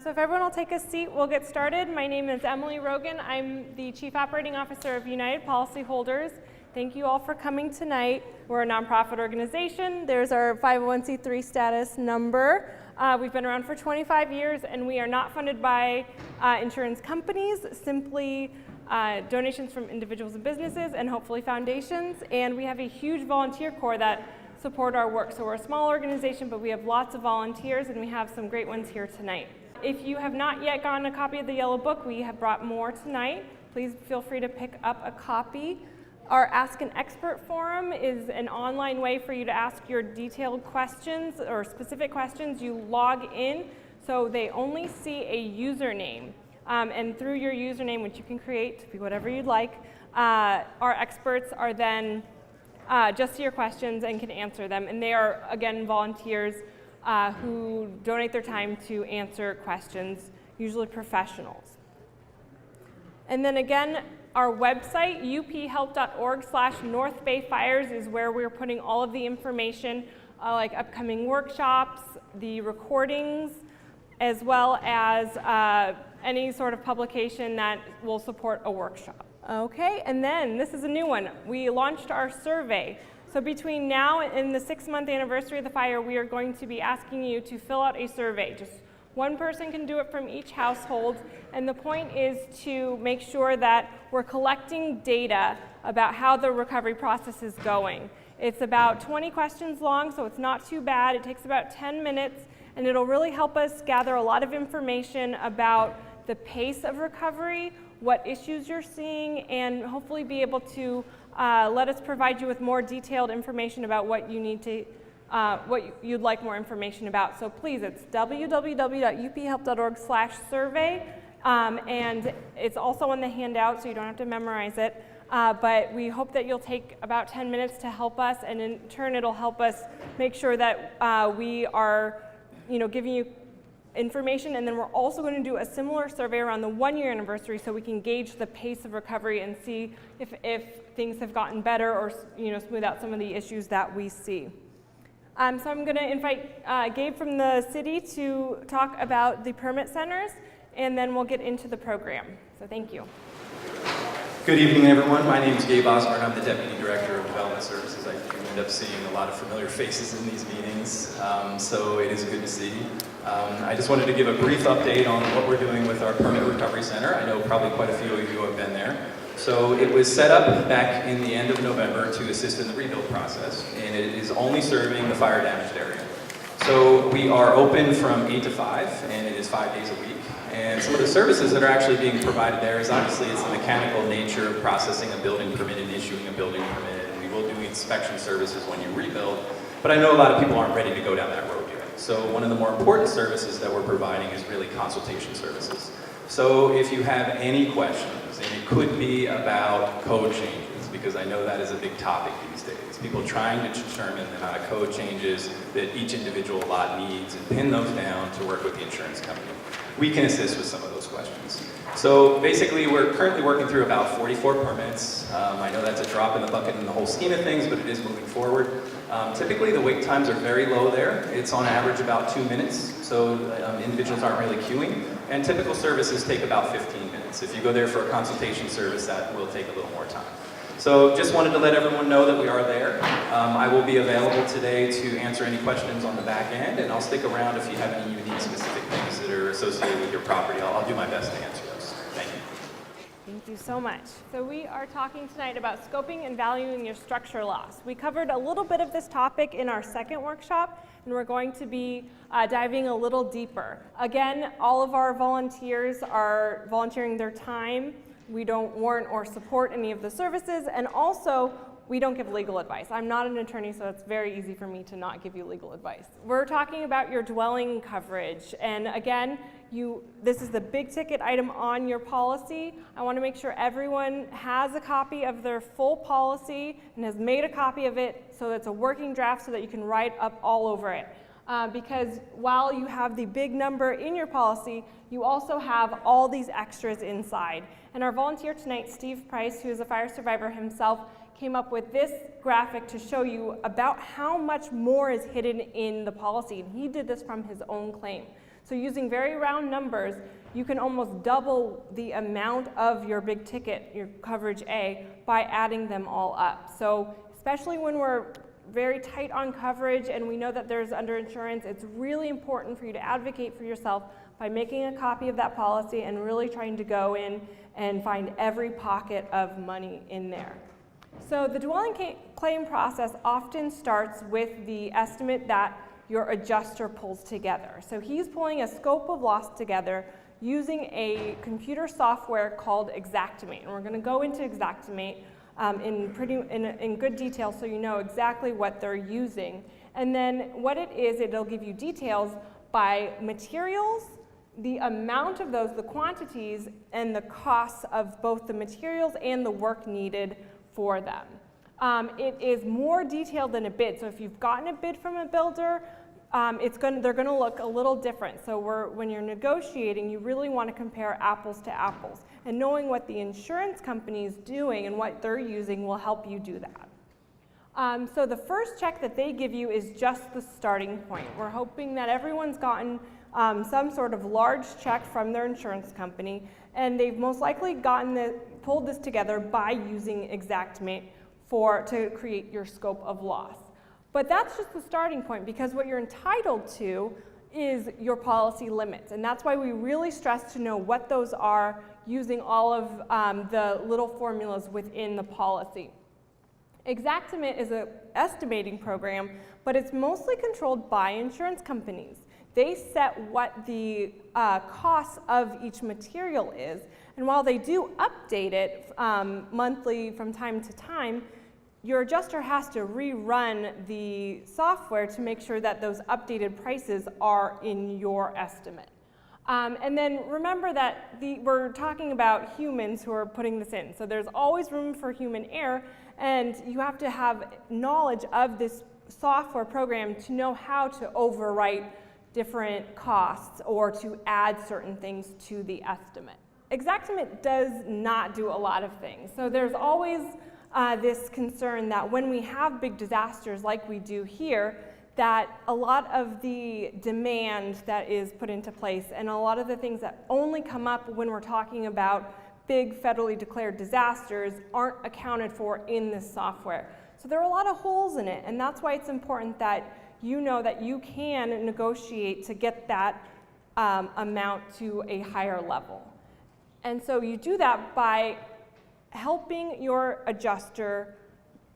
So if everyone will take a seat, we'll get started. My name is Emily Rogan. I'm the Chief Operating Officer of United Policyholders. Thank you all for coming tonight. We're a nonprofit organization. There's our 501c3 status number. We've been around for 25 years, and we are not funded by insurance companies, simply donations from individuals and businesses and hopefully foundations. And we have a huge volunteer corps that support our work. So we're a small organization, but we have lots of volunteers, and we have some great ones here tonight. If you have not yet gotten a copy of the Yellow Book, we have brought more tonight. Please feel free to pick up a copy. Our Ask an Expert forum is an online way for you to ask your detailed questions or specific questions. You log in, so they only see a username. And through your username, which you can create to be whatever you'd like, our experts are then just see your questions and can answer them. And they are, again, volunteers who donate their time to answer questions, usually professionals. And then again, our website, uphelp.org/North Bay Fires, is where we're putting all of the information, like upcoming workshops, the recordings, as well as any sort of publication that will support a workshop. Okay, and then this is a new one. We launched our survey. So between now and the 6-month anniversary of the fire, we are going to be asking you to fill out a survey. Just one person can do it from each household, and the point is to make sure that we're collecting data about how the recovery process is going. It's about 20 questions long, so it's not too bad. It takes about 10 minutes, and it'll really help us gather a lot of information about the pace of recovery, what issues you're seeing, and hopefully be able to let us provide you with more detailed information about what you need to, what you'd like more information about. So please, it's www.uphelp.org/survey, and it's also on the handout, so you don't have to memorize it. But we hope that you'll take about 10 minutes to help us, and in turn, it'll help us make sure that we are, giving you information, and then we're also going to do a similar survey around the 1-year anniversary so we can gauge the pace of recovery and see if things have gotten better or smooth out some of the issues that we see. So I'm going to invite Gabe from the city to talk about the permit centers, and then we'll get into the program. So thank you. Good evening, everyone. My name is Gabe Osborne. I'm the Deputy Director of Development Services. I do end up seeing a lot of familiar faces in these meetings, so it is good to see. I just wanted to give a brief update on what we're doing with our Permit Recovery Center. I know probably quite a few of you have been there. So it was set up back in the end of November to assist in the rebuild process, and it is only serving the fire damaged area. So we are open from 8 to 5, and it is 5 days a week. And some of the services that are actually being provided there is obviously it's the mechanical nature of processing a building permit and issuing a building permit. And we will do inspection services when you rebuild, but I know a lot of people aren't ready to go down that road yet. So one of the more important services that we're providing is really consultation services. So if you have any questions, and it could be about code changes, because I know that is a big topic these days. People trying to determine the amount of code changes that each individual lot needs and pin those down to work with the insurance company. We can assist with some of those questions. So basically, we're currently working through about 44 permits. I know that's a drop in the bucket in the whole scheme of things, but it is moving forward. Typically, the wait times are very low there. It's on average about 2 minutes, so individuals aren't really queuing. And typical services take about 15 minutes. If you go there for a consultation service, that will take a little more time. So just wanted to let everyone know that we are there. I will be available today to answer any questions on the back end, and I'll stick around if you have any unique specific things that are associated with your property. I'll do my best to answer those. Thank you. Thank you so much. So we are talking tonight about scoping and valuing your structure loss. We covered a little bit of this topic in our second workshop, and we're going to be diving a little deeper. Again, all of our volunteers are volunteering their time. We don't warrant or support any of the services, and also we don't give legal advice. I'm not an attorney, so it's very easy for me to not give you legal advice. We're talking about your dwelling coverage, and again, this is the big ticket item on your policy. I want to make sure everyone has a copy of their full policy and has made a copy of it so it's a working draft so that you can write up all over it. Because while you have the big number in your policy, you also have all these extras inside. And our volunteer tonight, Steve Price, who is a fire survivor himself, came up with this graphic to show you about how much more is hidden in the policy. And he did this from his own claim. So using very round numbers, you can almost double the amount of your big ticket, your coverage A, by adding them all up. So especially when we're very tight on coverage and we know that there's underinsurance, it's really important for you to advocate for yourself by making a copy of that policy and really trying to go in and find every pocket of money in there. So the dwelling claim process often starts with the estimate that your adjuster pulls together. So he's pulling a scope of loss together using a computer software called Xactimate. And we're going to go into Xactimate in good detail so you know exactly what they're using. And then what it is, it'll give you details by materials, the amount of those, the quantities, and the costs of both the materials and the work needed for them. It is more detailed than a bid. So if you've gotten a bid from a builder, they're going to look a little different. So when you're negotiating, you really want to compare apples to apples. And knowing what the insurance company is doing and what they're using will help you do that. So the first check that they give you is just the starting point. We're hoping that everyone's gotten some sort of large check from their insurance company, and they've most likely pulled this together by using Xactimate to create your scope of loss. But that's just the starting point, because what you're entitled to is your policy limits, and that's why we really stress to know what those are using all of the little formulas within the policy. Xactimate is an estimating program, but it's mostly controlled by insurance companies. They set what the cost of each material is, and while they do update it monthly from time to time, your adjuster has to rerun the software to make sure that those updated prices are in your estimate. And then remember that we're talking about humans who are putting this in, so there's always room for human error, and you have to have knowledge of this software program to know how to overwrite different costs or to add certain things to the estimate. Xactimate does not do a lot of things, so there's always this concern that when we have big disasters like we do here, that a lot of the demand that is put into place and a lot of the things that only come up when we're talking about big federally declared disasters aren't accounted for in this software. So there are a lot of holes in it, and that's why it's important that you know that you can negotiate to get that amount to a higher level. And so you do that by helping your adjuster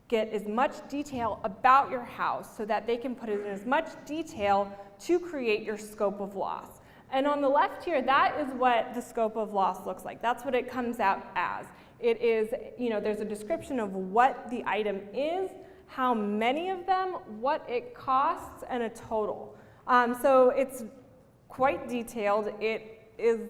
get as much detail about your house so that they can put it in as much detail to create your scope of loss. And on the left here, that is what the scope of loss looks like. That's what it comes out as. It is, there's a description of what the item is, how many of them, what it costs, and a total. So it's quite detailed. It is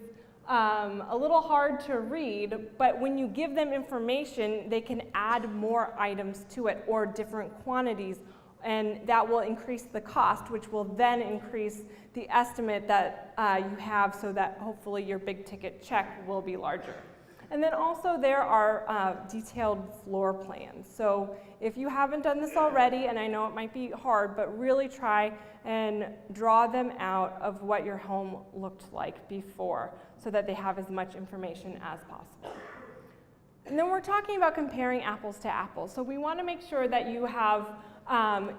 a little hard to read, but when you give them information, they can add more items to it or different quantities, and that will increase the cost, which will then increase the estimate that you have so that hopefully your big ticket check will be larger. And then also there are detailed floor plans. So if you haven't done this already, and I know it might be hard, but really try and draw them out of what your home looked like before so that they have as much information as possible. And then we're talking about comparing apples to apples. So we want to make sure that you have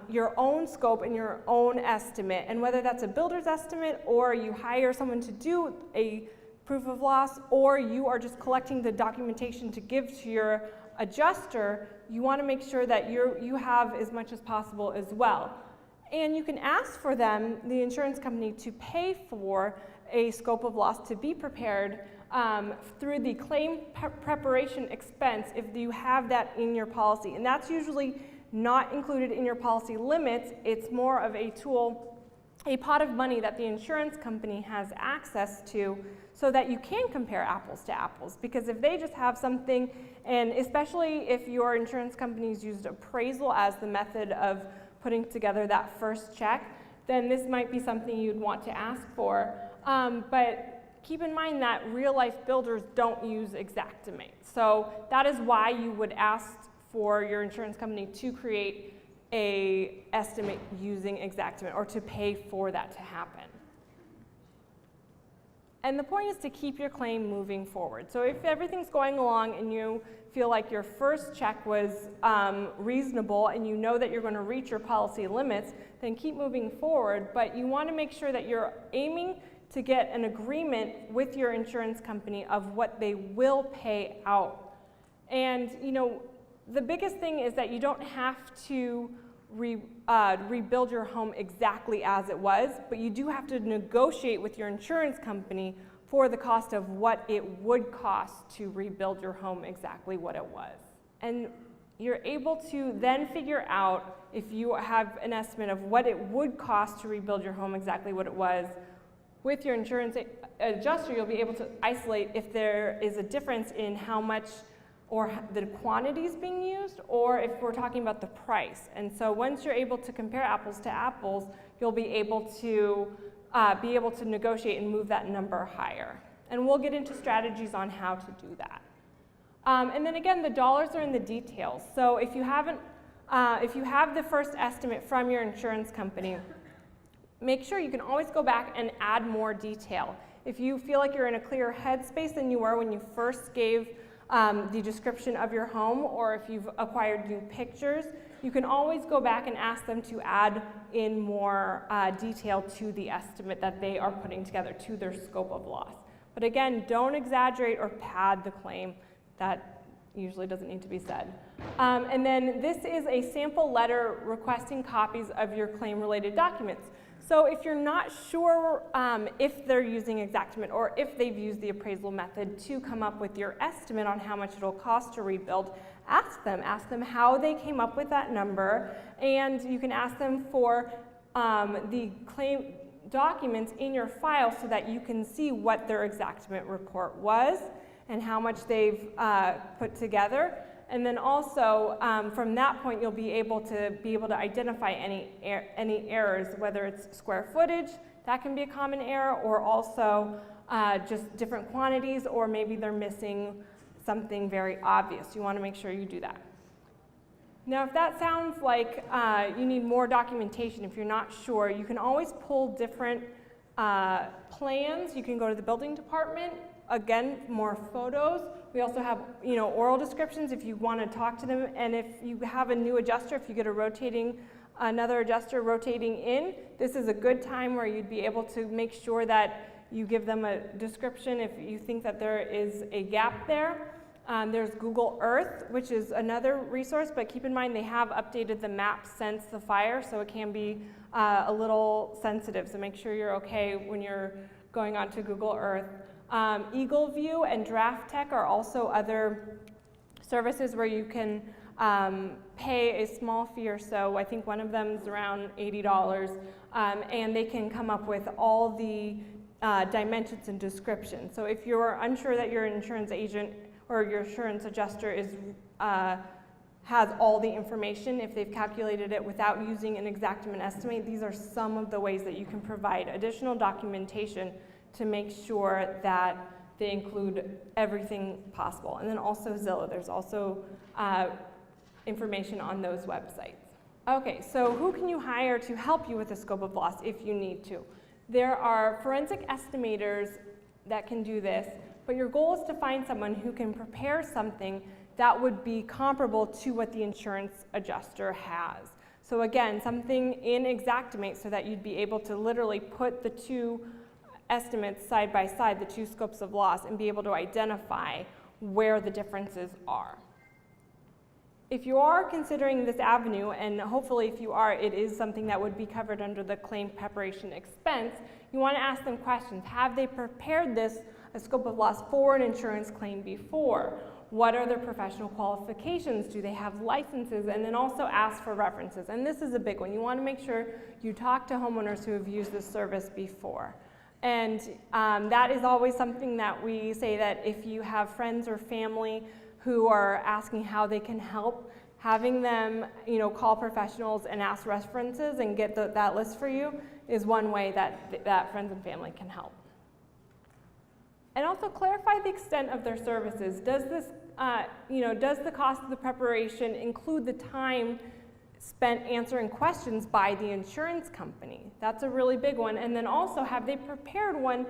your own scope and your own estimate, and whether that's a builder's estimate or you hire someone to do a proof of loss, or you are just collecting the documentation to give to your adjuster, you want to make sure that you have as much as possible as well. And you can ask for them, the insurance company, to pay for a scope of loss to be prepared through the claim preparation expense if you have that in your policy. And that's usually not included in your policy limits. It's more of a tool, a pot of money that the insurance company has access to so that you can compare apples to apples. Because if they just have something, and especially if your insurance company's used appraisal as the method of putting together that first check, then this might be something you'd want to ask for. But keep in mind that real life builders don't use Xactimate. So that is why you would ask for your insurance company to create an estimate using Xactimate or to pay for that to happen. And the point is to keep your claim moving forward. So if everything's going along and you feel like your first check was reasonable and you know that you're going to reach your policy limits, then keep moving forward. But you want to make sure that you're aiming to get an agreement with your insurance company of what they will pay out. And the biggest thing is that you don't have to rebuild your home exactly as it was, but you do have to negotiate with your insurance company for the cost of what it would cost to rebuild your home exactly what it was. And you're able to then figure out, if you have an estimate of what it would cost to rebuild your home exactly what it was, with your insurance adjuster, you'll be able to isolate if there is a difference in how much or the quantities being used, or if we're talking about the price. And so once you're able to compare apples to apples, you'll be able to negotiate and move that number higher. And we'll get into strategies on how to do that. And then again, the dollars are in the details. So if you have the first estimate from your insurance company, make sure you can always go back and add more detail. If you feel like you're in a clearer headspace than you were when you first gave the description of your home, or if you've acquired new pictures, you can always go back and ask them to add in more detail to the estimate that they are putting together, to their scope of loss. But again, don't exaggerate or pad the claim. That usually doesn't need to be said. And then this is a sample letter requesting copies of your claim-related documents. So if you're not sure if they're using Xactimate or if they've used the appraisal method to come up with your estimate on how much it'll cost to rebuild, ask them how they came up with that number, and you can ask them for the claim documents in your file so that you can see what their Xactimate report was and how much they've put together. And then also, from that point, you'll be able to identify any errors, whether it's square footage, that can be a common error, or also just different quantities, or maybe they're missing something very obvious. You want to make sure you do that. Now, if that sounds like you need more documentation, if you're not sure, you can always pull different plans. You can go to the building department. Again, more photos. We also have, oral descriptions if you want to talk to them. And if you have a new adjuster, if you get another adjuster rotating in, this is a good time where you'd be able to make sure that you give them a description if you think that there is a gap there. There's Google Earth, which is another resource, but keep in mind they have updated the map since the fire, so it can be a little sensitive. So make sure you're okay when you're going onto Google Earth. Eagle View and Draft Tech are also other services where you can pay a small fee or so. I think one of them is around $80, and they can come up with all the dimensions and descriptions. So if you're unsure that your insurance agent or your insurance adjuster has all the information, if they've calculated it without using an Xactimate estimate, these are some of the ways that you can provide additional documentation to make sure that they include everything possible. And then also Zillow, there's also information on those websites. Okay, so who can you hire to help you with the scope of loss if you need to? There are forensic estimators that can do this, but your goal is to find someone who can prepare something that would be comparable to what the insurance adjuster has. So again, something in Xactimate so that you'd be able to literally put the two estimates side by side, the two scopes of loss, and be able to identify where the differences are. If you are considering this avenue, and hopefully if you are, it is something that would be covered under the claim preparation expense, you want to ask them questions. Have they prepared a scope of loss for an insurance claim before? What are their professional qualifications? Do they have licenses? And then also ask for references. And this is a big one. You want to make sure you talk to homeowners who have used this service before. And that is always something that we say, that if you have friends or family who are asking how they can help, having them call professionals and ask references and get that list for you is one way that friends and family can help. And also clarify the extent of their services. Does the cost of the preparation include the time spent answering questions by the insurance company? That's a really big one. And then also, have they prepared one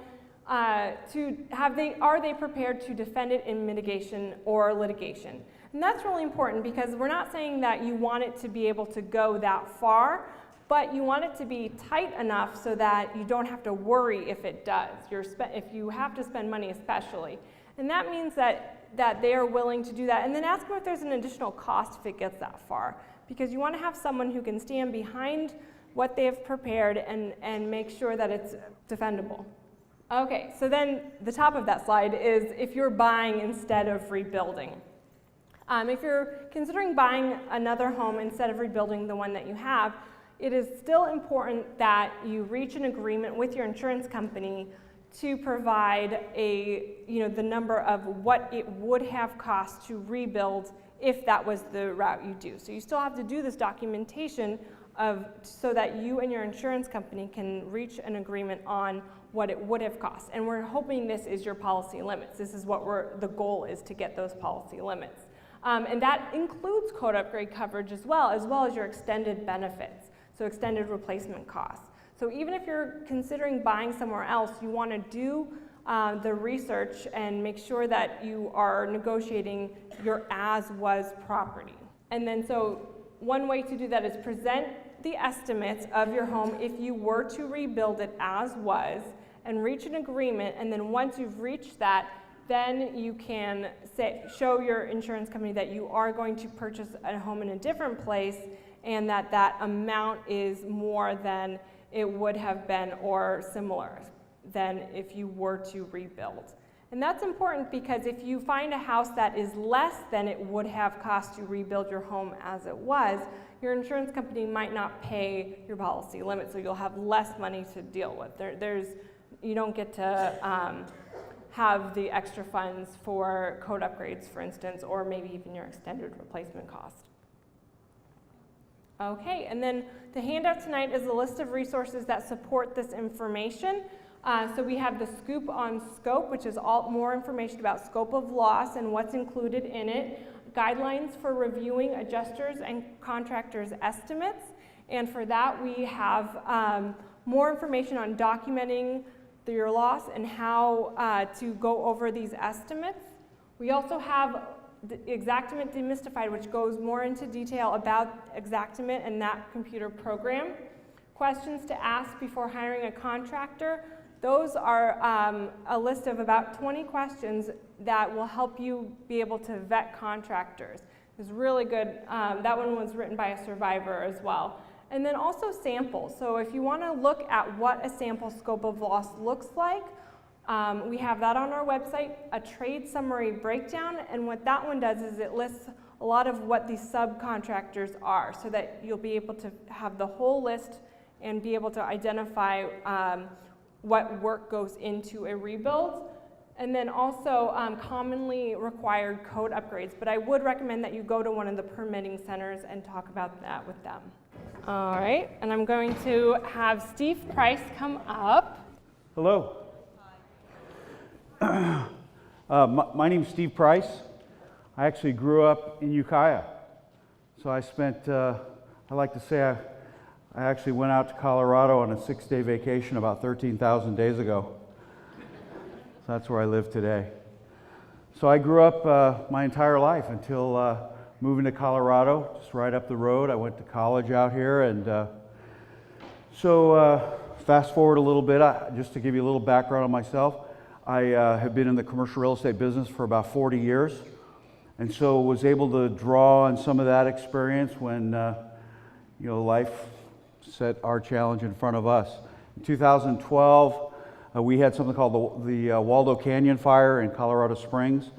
are they prepared to defend it in mitigation or litigation? And that's really important because we're not saying that you want it to be able to go that far, but you want it to be tight enough so that you don't have to worry if it does, if you have to spend money especially. And that means that they are willing to do that. And then ask them if there's an additional cost if it gets that far, because you want to have someone who can stand behind what they have prepared and make sure that it's defendable. Okay, so then the top of that slide is if you're buying instead of rebuilding. If you're considering buying another home instead of rebuilding the one that you have, it is still important that you reach an agreement with your insurance company to provide the number of what it would have cost to rebuild if that was the route you do. So you still have to do this documentation so that you and your insurance company can reach an agreement on what it would have cost. And we're hoping this is your policy limits. This is what the goal is, to get those policy limits. And that includes code upgrade coverage as well as your extended benefits, so extended replacement costs. So even if you're considering buying somewhere else, you want to do the research and make sure that you are negotiating your as-was property. And then so one way to do that is present the estimates of your home if you were to rebuild it as was and reach an agreement, and then once you've reached that, then you can show your insurance company that you are going to purchase a home in a different place and that amount is more than it would have been or similar than if you were to rebuild. And that's important because if you find a house that is less than it would have cost to rebuild your home as it was, your insurance company might not pay your policy limit, so you'll have less money to deal with. You don't get to have the extra funds for code upgrades, for instance, or maybe even your extended replacement cost. Okay, and then the handout tonight is a list of resources that support this information. So we have the scoop on scope, which is more information about scope of loss and what's included in it, guidelines for reviewing adjusters and contractors' estimates, and for that we have more information on documenting your loss and how to go over these estimates. We also have the Xactimate Demystified, which goes more into detail about Xactimate and that computer program. Questions to ask before hiring a contractor. Those are a list of about 20 questions that will help you be able to vet contractors. It's really good. That one was written by a survivor as well. And then also samples. So if you want to look at what a sample scope of loss looks like, we have that on our website, a trade summary breakdown, and what that one does is it lists a lot of what these subcontractors are so that you'll be able to have the whole list and be able to identify what work goes into a rebuild. And then also commonly required code upgrades, but I would recommend that you go to one of the permitting centers and talk about that with them. All right, and I'm going to have Steve Price come up. Hello. My name's Steve Price. I actually grew up in Ukiah. So I spent, I like to say I actually went out to Colorado on a 6-day vacation about 13,000 days ago. So that's where I live today. So I grew up my entire life until moving to Colorado, just right up the road. I went to college out here, and so fast forward a little bit, just to give you a little background on myself. I have been in the commercial real estate business for about 40 years, and so was able to draw on some of that experience when life set our challenge in front of us. In 2012, we had something called the Waldo Canyon Fire in Colorado Springs.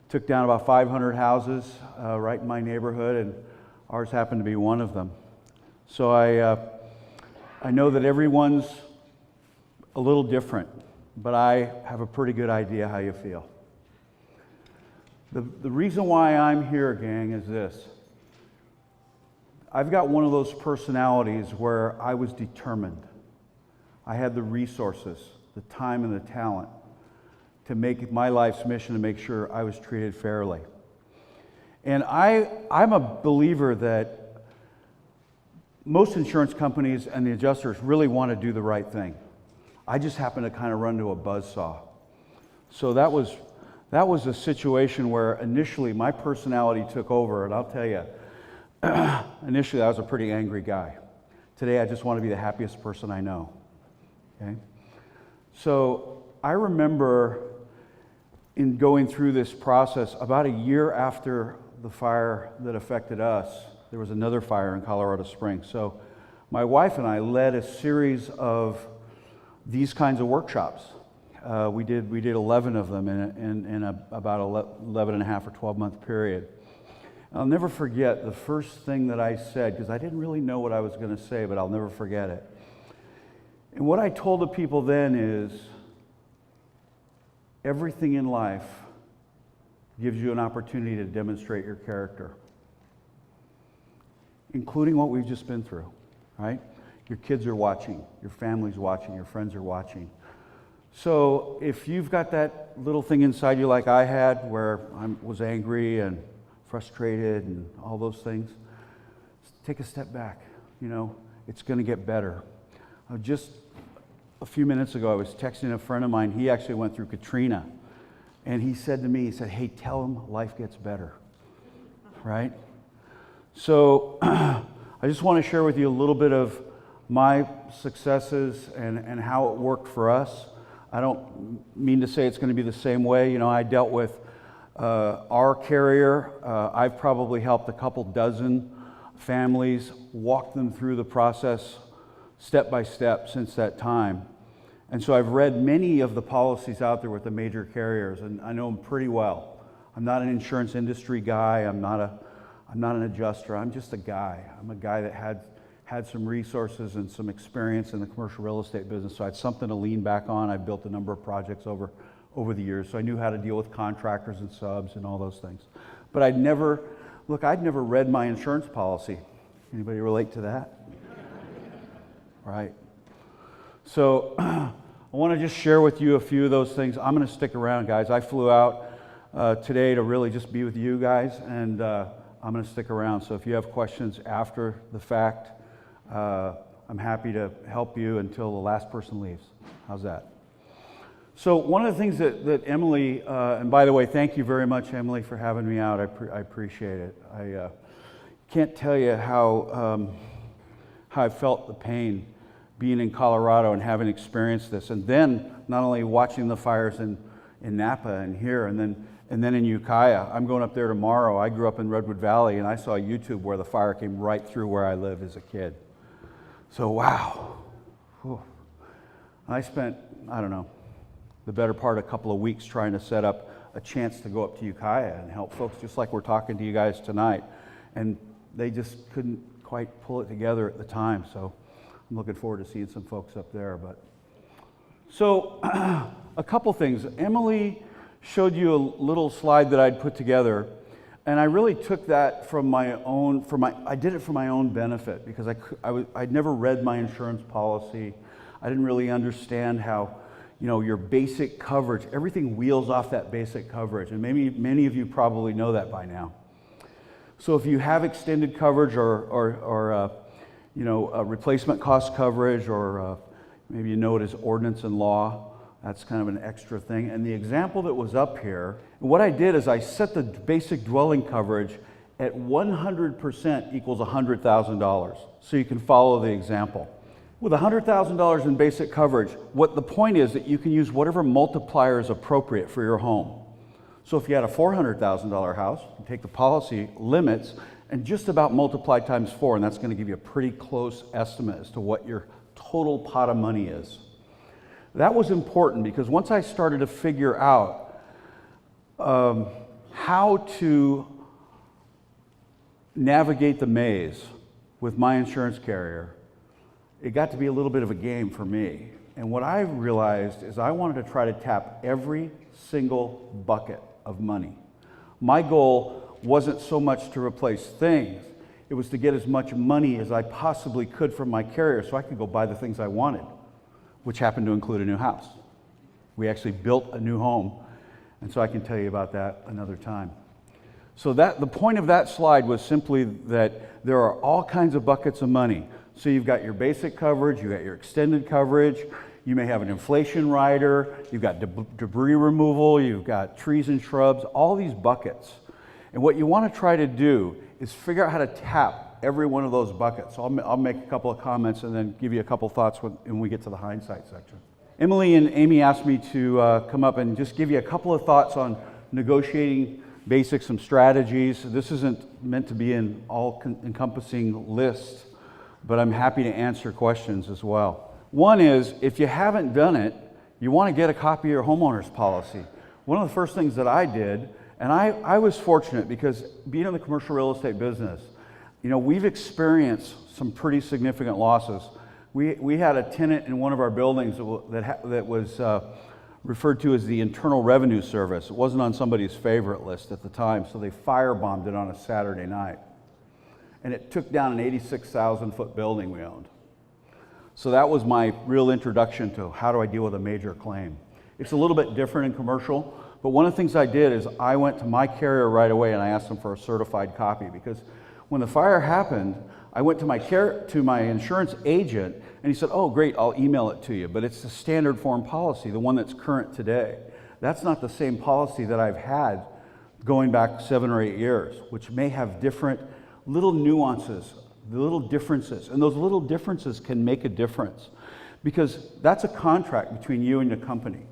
Took down about 500 houses right in my neighborhood, and ours happened to be one of them. So I know that everyone's a little different, but I have a pretty good idea how you feel. The reason why I'm here, gang, is this. I've got one of those personalities where I was determined. I had the resources, the time and the talent to make my life's mission to make sure I was treated fairly. And I'm a believer that most insurance companies and the adjusters really want to do the right thing. I just happened to kind of run to a buzzsaw. So that was a situation where initially my personality took over, and I'll tell you, initially I was a pretty angry guy. Today I just want to be the happiest person I know. Okay? So I remember in going through this process, about a year after the fire that affected us, there was another fire in Colorado Springs. So my wife and I led a series of these kinds of workshops. We did 11 of them in about 11 and a half or 12-month period. I'll never forget the first thing that I said, because I didn't really know what I was going to say, but I'll never forget it. And what I told the people then is, everything in life gives you an opportunity to demonstrate your character, including what we've just been through, right? Your kids are watching, your family's watching, your friends are watching. So if you've got that little thing inside you like I had, where I was angry and frustrated and all those things, take a step back. You know, it's going to get better. Just a few minutes ago, I was texting a friend of mine. He actually went through Katrina. And he said to me, he said, hey, tell him life gets better, right? So I just want to share with you a little bit of my successes and how it worked for us. I don't mean to say it's going to be the same way. You know, I dealt with our carrier. I've probably helped a couple dozen families, walk them through the process step by step since that time. And so I've read many of the policies out there with the major carriers, and I know them pretty well. I'm not an insurance industry guy. I'm not an adjuster. I'm just a guy. I'm a guy that had some resources and some experience in the commercial real estate business, so I had something to lean back on. I've built a number of projects over the years, so I knew how to deal with contractors and subs and all those things. But I'd never read my insurance policy. Anybody relate to that? Right. So I want to just share with you a few of those things. I'm going to stick around, guys. I flew out today to really just be with you guys, and I'm going to stick around. So if you have questions after the fact, I'm happy to help you until the last person leaves. How's that? So one of the things that Emily, and by the way, thank you very much, Emily, for having me out. I appreciate it. I can't tell you how I felt the pain being in Colorado and having experienced this, and then not only watching the fires in Napa and here, and then in Ukiah. I'm going up there tomorrow. I grew up in Redwood Valley, and I saw YouTube where the fire came right through where I lived as a kid. So wow. Whew. I spent, I don't know, the better part of a couple of weeks trying to set up a chance to go up to Ukiah and help folks, just like we're talking to you guys tonight. And they just couldn't quite pull it together at the time. So I'm looking forward to seeing some folks up there. But so a couple things. Emily showed you a little slide that I'd put together, and I really took that from my own, I did it for my own benefit, because I'd never read my insurance policy. I didn't really understand how, you know, your basic coverage, everything wheels off that basic coverage, and maybe many of you probably know that by now. So if you have extended coverage or replacement cost coverage, or maybe you know it as ordinance and law, that's kind of an extra thing. And the example that was up here, what I did is I set the basic dwelling coverage at 100% equals $100,000, so you can follow the example. With $100,000 in basic coverage, what the point is that you can use whatever multiplier is appropriate for your home. So if you had a $400,000 house, you take the policy limits and just about multiply times 4, and that's going to give you a pretty close estimate as to what your total pot of money is. That was important, because once I started to figure out how to navigate the maze with my insurance carrier, it got to be a little bit of a game for me. And what I realized is I wanted to try to tap every single bucket of money. My goal wasn't so much to replace things, it was to get as much money as I possibly could from my carrier so I could go buy the things I wanted, which happened to include a new house. We actually built a new home, and so I can tell you about that another time. So the point of that slide was simply that there are all kinds of buckets of money. So you've got your basic coverage, you got your extended coverage, You may have an inflation rider, you've got debris removal, you've got trees and shrubs, all these buckets. And what you want to try to do is figure out how to tap every one of those buckets. So I'll make a couple of comments and then give you a couple thoughts when we get to the hindsight section. Emily and Amy asked me to come up and just give you a couple of thoughts on negotiating basics, some strategies. This isn't meant to be an all-encompassing list, but I'm happy to answer questions as well. One is, if you haven't done it, you want to get a copy of your homeowner's policy. One of the first things that I did, and I was fortunate because being in the commercial real estate business, you know, we've experienced some pretty significant losses. We had a tenant in one of our buildings that was referred to as the Internal Revenue Service. It wasn't on somebody's favorite list at the time, so they firebombed it on a Saturday night. And it took down an 86,000-foot building we owned. So that was my real introduction to how do I deal with a major claim. It's a little bit different in commercial, but one of the things I did is I went to my carrier right away and I asked them for a certified copy, because when the fire happened, I went to my insurance agent and he said, oh great, I'll email it to you, but it's the standard form policy, the one that's current today. That's not the same policy that I've had going back 7 or 8 years, which may have different little nuances, the little differences, and those little differences can make a difference because that's a contract between you and the company.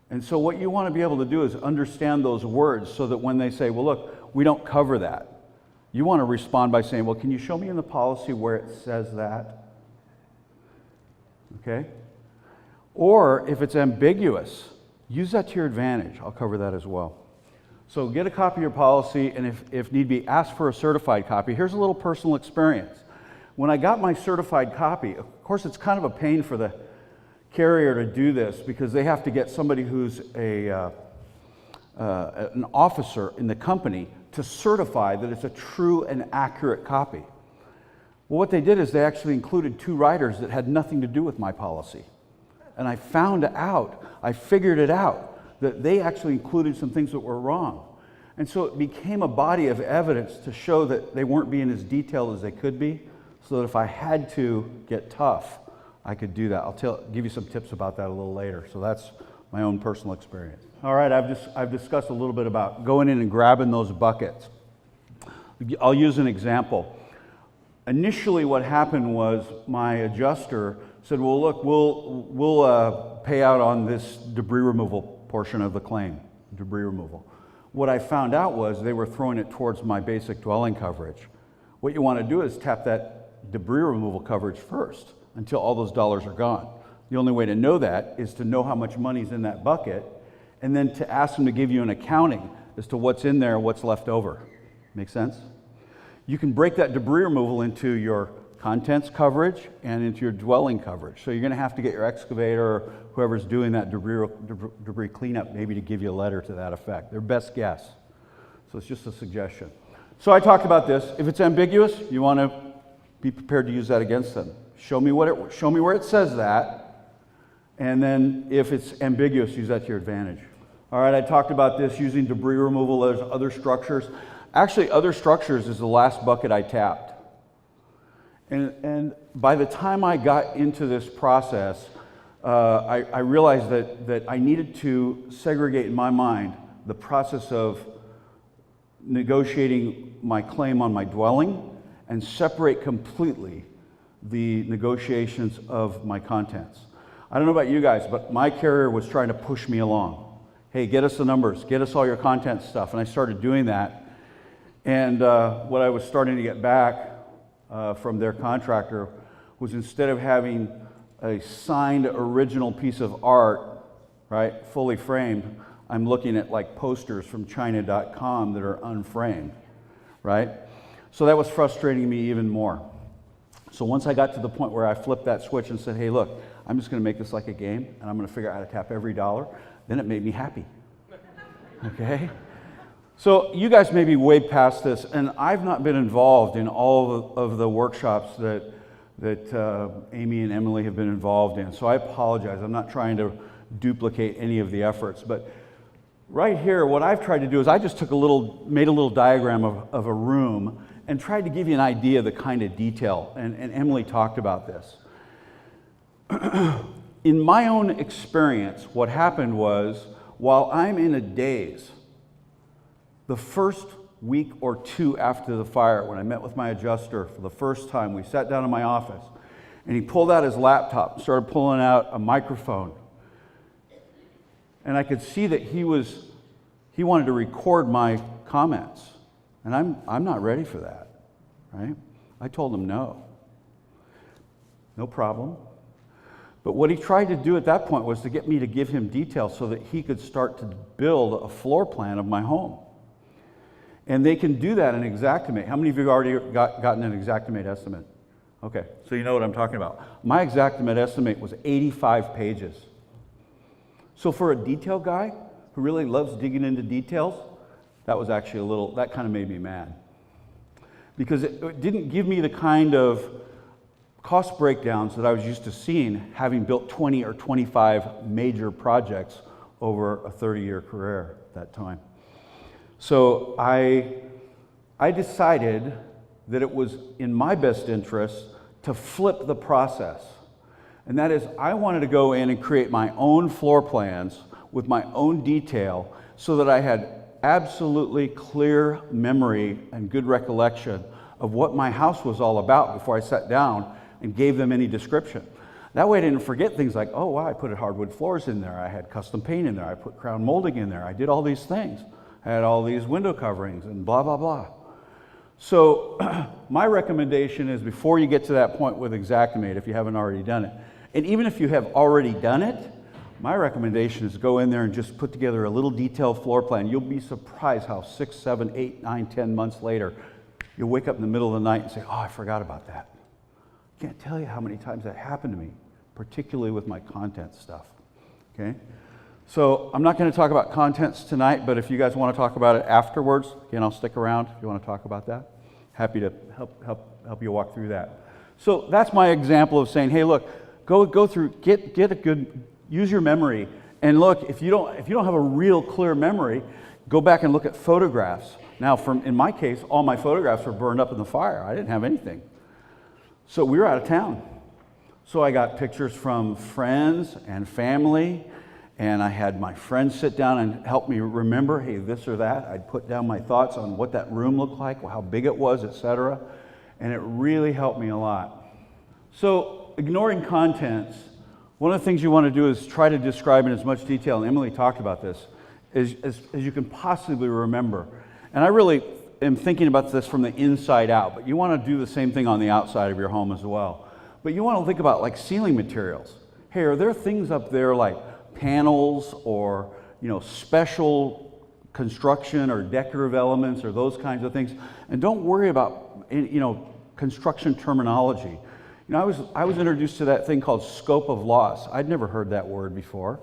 And so what you want to be able to do is understand those words so that when they say, well look, we don't cover that, you want to respond by saying, well, can you show me in the policy where it says that? Okay? Or if it's ambiguous, use that to your advantage. I'll cover that as well. So get a copy of your policy, and if need be, ask for a certified copy. Here's a little personal experience. When I got my certified copy, of course it's kind of a pain for the carrier to do this because they have to get somebody who's an officer in the company to certify that it's a true and accurate copy. Well, what they did is they actually included 2 riders that had nothing to do with my policy. And I figured it out, that they actually included some things that were wrong. And so it became a body of evidence to show that they weren't being as detailed as they could be, so that if I had to get tough, I could do that. I'll give you some tips about that a little later. So that's my own personal experience. All right, I've discussed a little bit about going in and grabbing those buckets. I'll use an example. Initially what happened was my adjuster said, well look, we'll pay out on this debris removal portion of the claim, debris removal. What I found out was they were throwing it towards my basic dwelling coverage. What you want to do is tap that debris removal coverage first until all those dollars are gone. The only way to know that is to know how much money's in that bucket and then to ask them to give you an accounting as to what's in there and what's left over. Make sense? You can break that debris removal into your contents coverage and into your dwelling coverage. So you're going to have to get your excavator or whoever's doing that debris cleanup maybe to give you a letter to that effect. Their best guess. So it's just a suggestion. So I talked about this. If it's ambiguous, you want to be prepared to use that against them. Show me where it says that, and then if it's ambiguous, use that to your advantage. All right, I talked about this using debris removal. There's other structures. Actually, other structures is the last bucket I tapped. And by the time I got into this process, I realized that I needed to segregate in my mind the process of negotiating my claim on my dwelling and separate completely the negotiations of my contents. I don't know about you guys, but my carrier was trying to push me along. Hey, get us the numbers, get us all your content stuff. And I started doing that. And what I was starting to get back from their contractor was, instead of having a signed original piece of art, right, fully framed, I'm looking at like posters from China.com that are unframed, right? So that was frustrating me even more. So once I got to the point where I flipped that switch and said, hey, look, I'm just going to make this like a game, and I'm going to figure out how to tap every dollar, then it made me happy. Okay? So you guys may be way past this, and I've not been involved in all of the workshops that Amy and Emily have been involved in. So I apologize. I'm not trying to duplicate any of the efforts. But right here, what I've tried to do is I just made a little diagram of a room and tried to give you an idea of the kind of detail. And Emily talked about this. In my own experience, what happened was, while I'm in a daze, the first week or two after the fire, when I met with my adjuster for the first time, we sat down in my office, and he pulled out his laptop and started pulling out a microphone. And I could see that he wanted to record my comments. And I'm not ready for that, right? I told him no problem. But what he tried to do at that point was to get me to give him details so that he could start to build a floor plan of my home. And they can do that in Xactimate. How many of you have already gotten an Xactimate estimate? Okay, so you know what I'm talking about. My Xactimate estimate was 85 pages. So for a detail guy who really loves digging into details, that was actually that kind of made me mad. Because it didn't give me the kind of cost breakdowns that I was used to seeing, having built 20 or 25 major projects over a 30-year career at that time. So I decided that it was in my best interest to flip the process. And that is, I wanted to go in and create my own floor plans with my own detail so that I had absolutely clear memory and good recollection of what my house was all about before I sat down and gave them any description. That way I didn't forget things like, oh wow, I put hardwood floors in there, I had custom paint in there, I put crown molding in there, I did all these things. I had all these window coverings and blah, blah, blah. So my recommendation is, before you get to that point with Xactimate, if you haven't already done it, and even if you have already done it, my recommendation is go in there and just put together a little detailed floor plan. You'll be surprised how 6, 7, 8, 9, 10 months later, you'll wake up in the middle of the night and say, oh, I forgot about that. I can't tell you how many times that happened to me, particularly with my content stuff, okay? So I'm not going to talk about contents tonight, but if you guys want to talk about it afterwards, again, I'll stick around if you want to talk about that. Happy to help you walk through that. So that's my example of saying, hey, look, go through, get a good, use your memory, and look, if you don't have a real clear memory, go back and look at photographs. Now, in my case, all my photographs were burned up in the fire. I didn't have anything. So we were out of town. So I got pictures from friends and family, and I had my friends sit down and help me remember, hey, this or that. I'd put down my thoughts on what that room looked like, how big it was, etc. And it really helped me a lot. So ignoring contents, one of the things you want to do is try to describe in as much detail, and Emily talked about this, as you can possibly remember. And I really am thinking about this from the inside out, but you want to do the same thing on the outside of your home as well. But you want to think about like ceiling materials. Hey, are there things up there like panels or special construction or decorative elements or those kinds of things? And don't worry about construction terminology. I was introduced to that thing called scope of loss. I'd never heard that word before.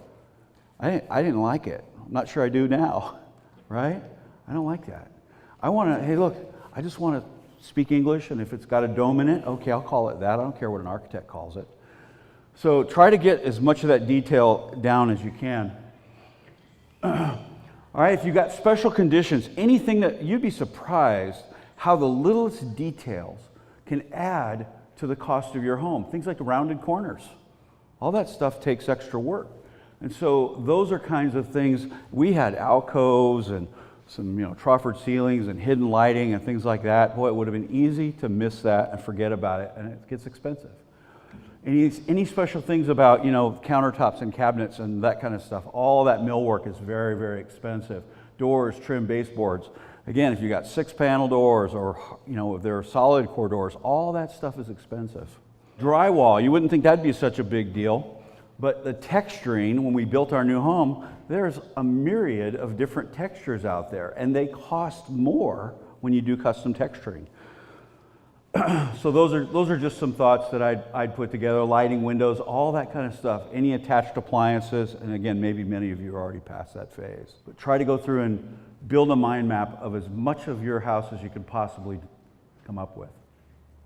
I didn't like it. I'm not sure I do now, right? I don't like that. Hey look, I just want to speak English, and if it's got a dome in it, okay, I'll call it that. I don't care what an architect calls it. So try to get as much of that detail down as you can. All right, if you've got special conditions, anything that you'd be surprised how the littlest details can add to the cost of your home. Things like rounded corners. All that stuff takes extra work. And so those are kinds of things. We had alcoves and some Trafford ceilings and hidden lighting and things like that. Boy, it would have been easy to miss that and forget about it, and it gets expensive. Any special things about countertops and cabinets and that kind of stuff, all that millwork is very, very expensive. Doors, trim baseboards. Again, if you got 6-panel doors or if they're solid core doors, all that stuff is expensive. Drywall, you wouldn't think that'd be such a big deal, but the texturing, when we built our new home, there's a myriad of different textures out there, and they cost more when you do custom texturing. So those are just some thoughts that I'd put together. Lighting, windows, all that kind of stuff. Any attached appliances, and again, maybe many of you are already past that phase. But try to go through and build a mind map of as much of your house as you can possibly come up with.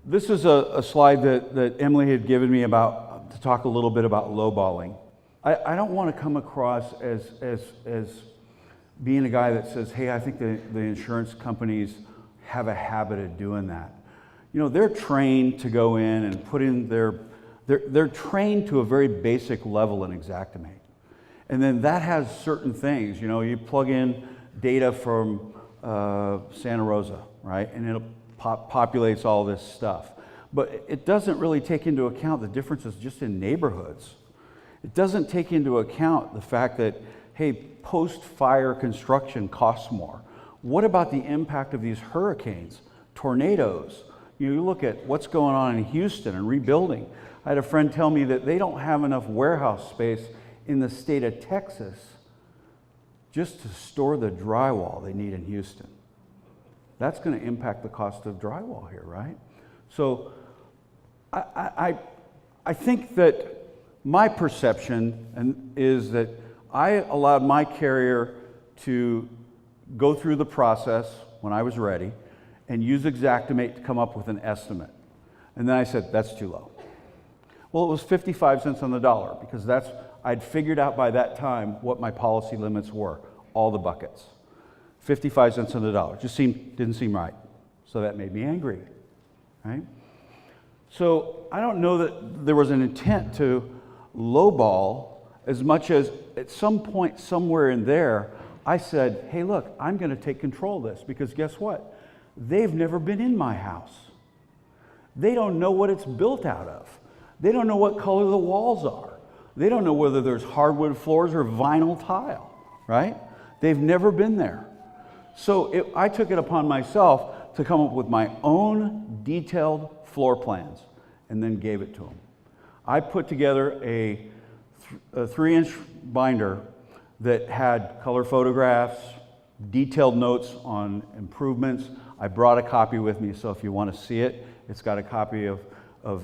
This is a slide that Emily had given me to talk a little bit about lowballing. I don't want to come across as being a guy that says, hey, I think the insurance companies have a habit of doing that. They're trained to go in and put in their They're trained to a very basic level in Xactimate. And then that has certain things, you know, you plug in data from Santa Rosa, right? And it populates all this stuff. But it doesn't really take into account the differences just in neighborhoods. It doesn't take into account the fact that, hey, post-fire construction costs more. What about the impact of these hurricanes, tornadoes? You look at what's going on in Houston and rebuilding. I had a friend tell me that they don't have enough warehouse space in the state of Texas just to store the drywall they need in Houston. That's going to impact the cost of drywall here, right? So I think that my perception is that I allowed my carrier to go through the process when I was ready and use Xactimate to come up with an estimate. And then I said, that's too low. Well, it was 55 cents on the dollar because I'd figured out by that time what my policy limits were, all the buckets. 55 cents on the dollar, just didn't seem right. So that made me angry, right? So I don't know that there was an intent to lowball as much as at some point somewhere in there, I said, hey, look, I'm going to take control of this because guess what? They've never been in my house. They don't know what it's built out of. They don't know what color the walls are. They don't know whether there's hardwood floors or vinyl tile, right? They've never been there. So I took it upon myself to come up with my own detailed floor plans and then gave it to them. I put together a 3-inch binder that had color photographs, detailed notes on improvements. I brought a copy with me, so if you want to see it, it's got a copy of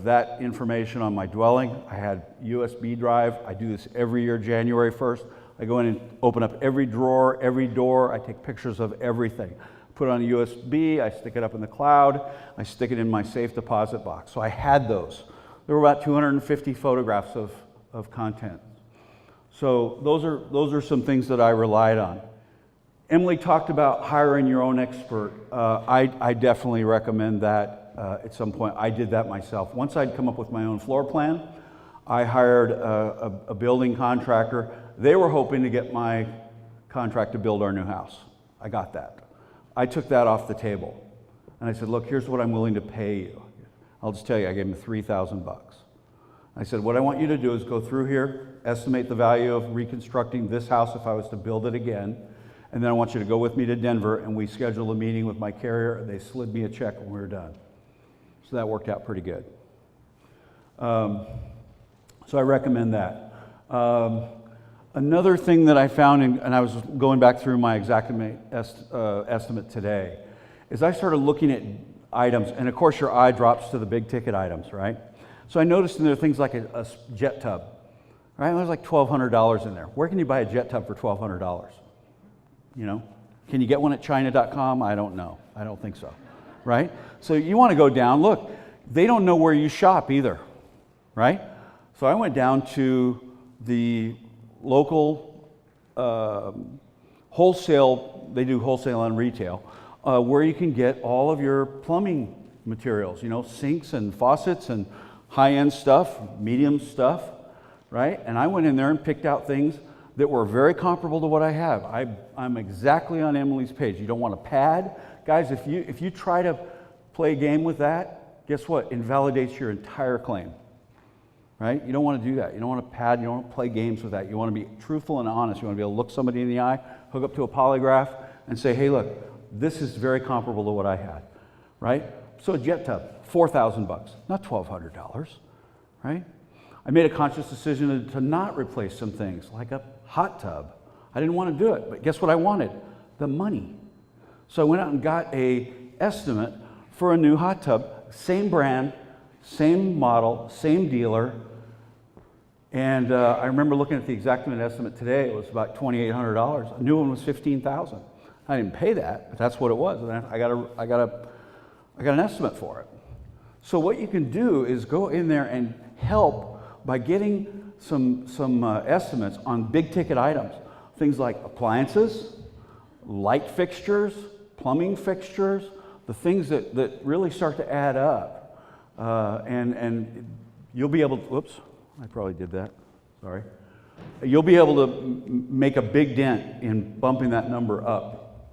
that information on my dwelling. I had USB drive. I do this every year, January 1st. I go in and open up every drawer, every door. I take pictures of everything. Put it on a USB, I stick it up in the cloud, I stick it in my safe deposit box. So I had those. There were about 250 photographs of content. So those are some things that I relied on. Emily talked about hiring your own expert. I definitely recommend that at some point. I did that myself. Once I'd come up with my own floor plan, I hired a building contractor. They were hoping to get my contract to build our new house. I got that. I took that off the table. And I said, look, here's what I'm willing to pay you. I'll just tell you, I gave him $3,000. I said, what I want you to do is go through here, estimate the value of reconstructing this house if I was to build it again, and then I want you to go with me to Denver, and we scheduled a meeting with my carrier, and they slid me a check when we were done. So that worked out pretty good. So I recommend that. Another thing that I found, and I was going back through my Xactimate estimate today, is I started looking at items, and of course your eye drops to the big ticket items, right? So I noticed there are things like a jet tub, right? There's like $1,200 in there. Where can you buy a jet tub for $1,200? You know, can you get one at China.com? I don't know. I don't think so, right? So you want to go down. Look, they don't know where you shop either, right? So I went down to the local wholesale, they do wholesale and retail, where you can get all of your plumbing materials, you know, sinks and faucets and high-end stuff, medium stuff, right? And I went in there and picked out things that were very comparable to what I have. I'm exactly on Emily's page. You don't want a pad. Guys, if you try to play a game with that, guess what? Invalidates your entire claim, right? You don't want to do that. You don't want a pad. You don't want to play games with that. You want to be truthful and honest. You want to be able to look somebody in the eye, hook up to a polygraph, and say, hey, look, this is very comparable to what I had, right? So a jet tub, $4,000, not $1,200, right? I made a conscious decision to not replace some things, like a hot tub. I didn't want to do it, but guess what I wanted? The money. So I went out and got an estimate for a new hot tub, same brand, same model, same dealer. And I remember looking at the Xactimate estimate today. It was about $2,800. A new one was $15,000. I didn't pay that, but that's what it was. And I got an estimate for it. So what you can do is go in there and help by getting some estimates on big ticket items. Things like appliances, light fixtures, plumbing fixtures, the things that really start to add up. And you'll be able to, whoops, I probably did that, sorry. You'll be able to make a big dent in bumping that number up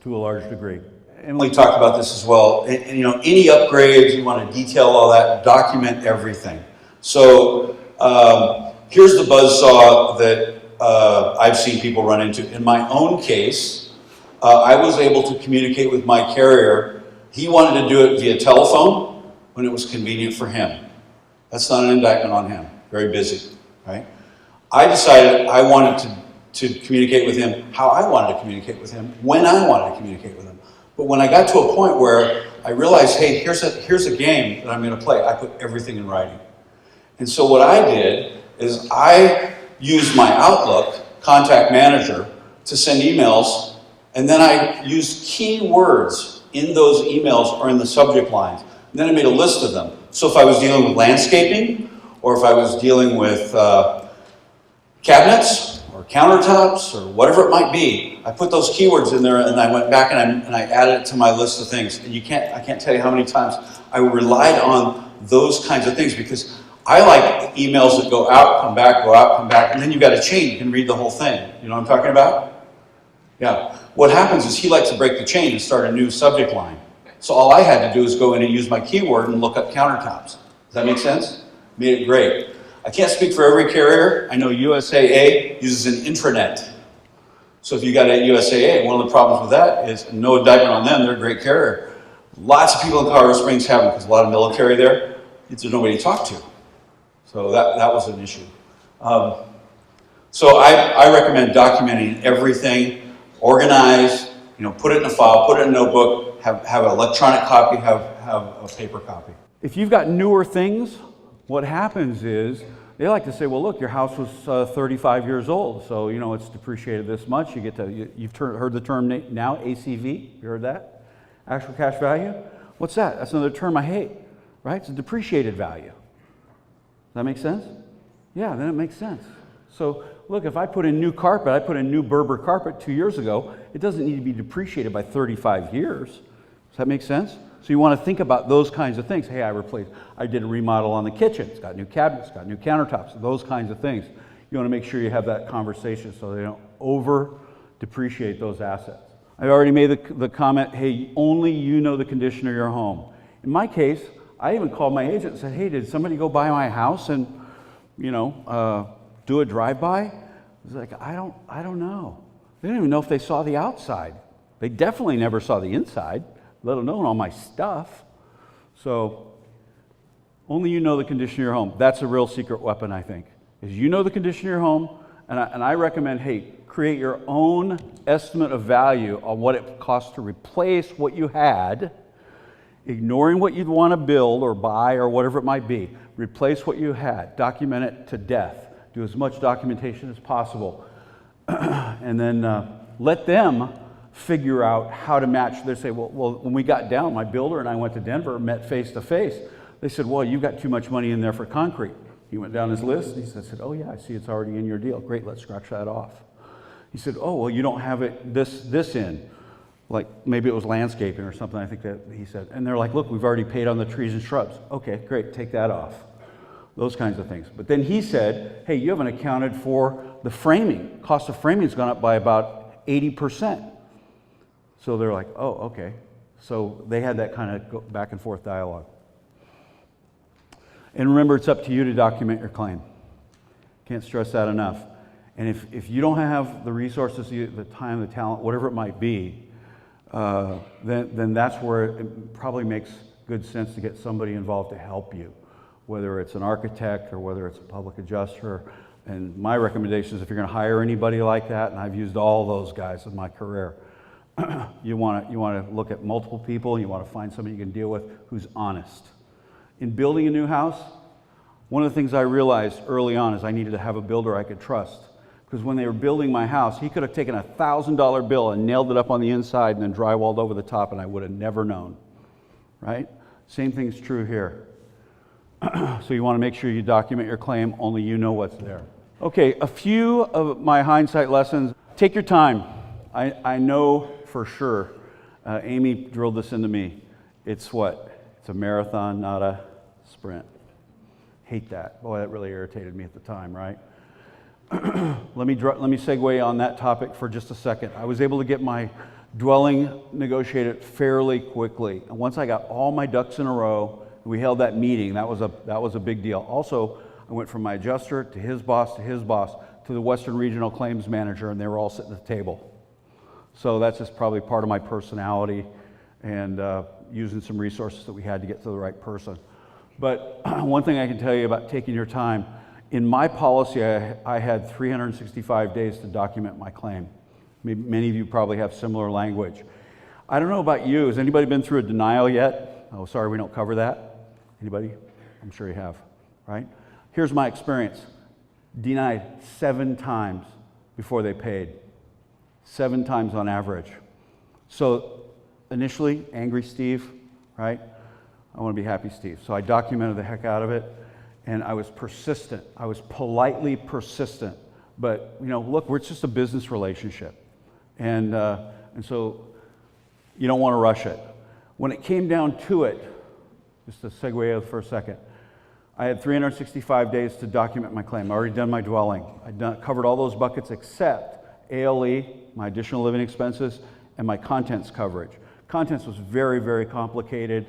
to a large degree. Emily talked about this as well. And, any upgrades, you want to detail all that, document everything. So here's the buzzsaw that I've seen people run into. In my own case, I was able to communicate with my carrier. He wanted to do it via telephone when it was convenient for him. That's not an indictment on him. Very busy, right? I decided I wanted to communicate with him how I wanted to communicate with him, when I wanted to communicate with him. But when I got to a point where I realized, hey, here's a game that I'm going to play, I put everything in writing. And so what I did is I used my Outlook contact manager to send emails, and then I used key words in those emails or in the subject lines. And then I made a list of them. So if I was dealing with landscaping, or if I was dealing with cabinets, or countertops, or whatever it might be, I put those keywords in there, and I went back and I added it to my list of things. And I can't tell you how many times I relied on those kinds of things, because I like emails that go out, come back, and then you've got a chain. You can read the whole thing. You know what I'm talking about? Yeah. What happens is he likes to break the chain and start a new subject line. So all I had to do is go in and use my keyword and look up countertops. Does that make sense? Made it great. I can't speak for every carrier. I know USAA uses an intranet. So if you got a USAA, one of the problems with that is, no indictment on them, they're a great carrier. Lots of people in Colorado Springs have them because a lot of military there. There's nobody to talk to. So that was an issue. So I recommend documenting everything, organize, put it in a file, put it in a notebook, have an electronic copy, have a paper copy. If you've got newer things, what happens is they like to say, well, look, your house was 35 years old, so it's depreciated this much. You've heard the term now, ACV. You heard that? Actual cash value. What's that? That's another term I hate, right? It's a depreciated value. Does that make sense? Yeah, then it makes sense. So look, if I put in new carpet, I put in new Berber carpet 2 years ago, it doesn't need to be depreciated by 35 years. Does that make sense? So you want to think about those kinds of things. Hey, I did a remodel on the kitchen. It's got new cabinets, got new countertops, those kinds of things. You want to make sure you have that conversation so they don't over depreciate those assets. I already made the comment, hey, only you know the condition of your home. In my case, I even called my agent and said, hey, did somebody go by my house and, do a drive-by? He's like, I don't know. They didn't even know if they saw the outside. They definitely never saw the inside, let alone all my stuff. So only you know the condition of your home. That's a real secret weapon, I think, is you know the condition of your home, and I recommend, hey, create your own estimate of value on what it costs to replace what you had, ignoring what you'd want to build or buy or whatever it might be. Replace what you had. Document it to death. Do as much documentation as possible. And then let them figure out how to match. They say, well, when we got down, my builder and I went to Denver, met face to face. They said, well, you've got too much money in there for concrete. He went down his list. He said, oh yeah, I see it's already in your deal. Great, let's scratch that off. He said, oh, well, you don't have it this in. Like maybe it was landscaping or something, I think that he said. And they're like, look, we've already paid on the trees and shrubs. Okay, great, take that off. Those kinds of things. But then he said, hey, you haven't accounted for the framing. Cost of framing has gone up by about 80%. So they're like, oh, okay. So they had that kind of back and forth dialogue. And remember, it's up to you to document your claim. Can't stress that enough. And if you don't have the resources, the time, the talent, whatever it might be, then that's where it probably makes good sense to get somebody involved to help you, whether it's an architect or whether it's a public adjuster. And my recommendation is if you're going to hire anybody like that, and I've used all those guys in my career, you want to look at multiple people. You want to find somebody you can deal with who's honest. In building a new house, one of the things I realized early on is I needed to have a builder I could trust. Because when they were building my house, he could have taken a $1,000 bill and nailed it up on the inside and then drywalled over the top, and I would have never known. Right? Same thing's true here. So you want to make sure you document your claim, only you know what's there. Okay, a few of my hindsight lessons. Take your time. I know for sure, Amy drilled this into me. It's a marathon, not a sprint. Hate that. Boy, that really irritated me at the time, right? Let me segue on that topic for just a second. I was able to get my dwelling negotiated fairly quickly. And once I got all my ducks in a row, we held that meeting. That was a big deal. Also, I went from my adjuster to his boss to the Western Regional Claims Manager, and they were all sitting at the table. So that's just probably part of my personality and using some resources that we had to get to the right person. But one thing I can tell you about taking your time, in my policy, I had 365 days to document my claim. Many of you probably have similar language. I don't know about you. Has anybody been through a denial yet? Oh, sorry, we don't cover that. Anybody? I'm sure you have, right? Here's my experience. Denied 7 times before they paid. 7 times on average. So initially, angry Steve, right? I want to be happy Steve. So I documented the heck out of it, and I was persistent. I was politely persistent. But, look, it's just a business relationship. And so you don't want to rush it. When it came down to it, just to segue out for a second, I had 365 days to document my claim. I already done my dwelling. I'd covered all those buckets except ALE, my additional living expenses, and my contents coverage. Contents was very, very complicated,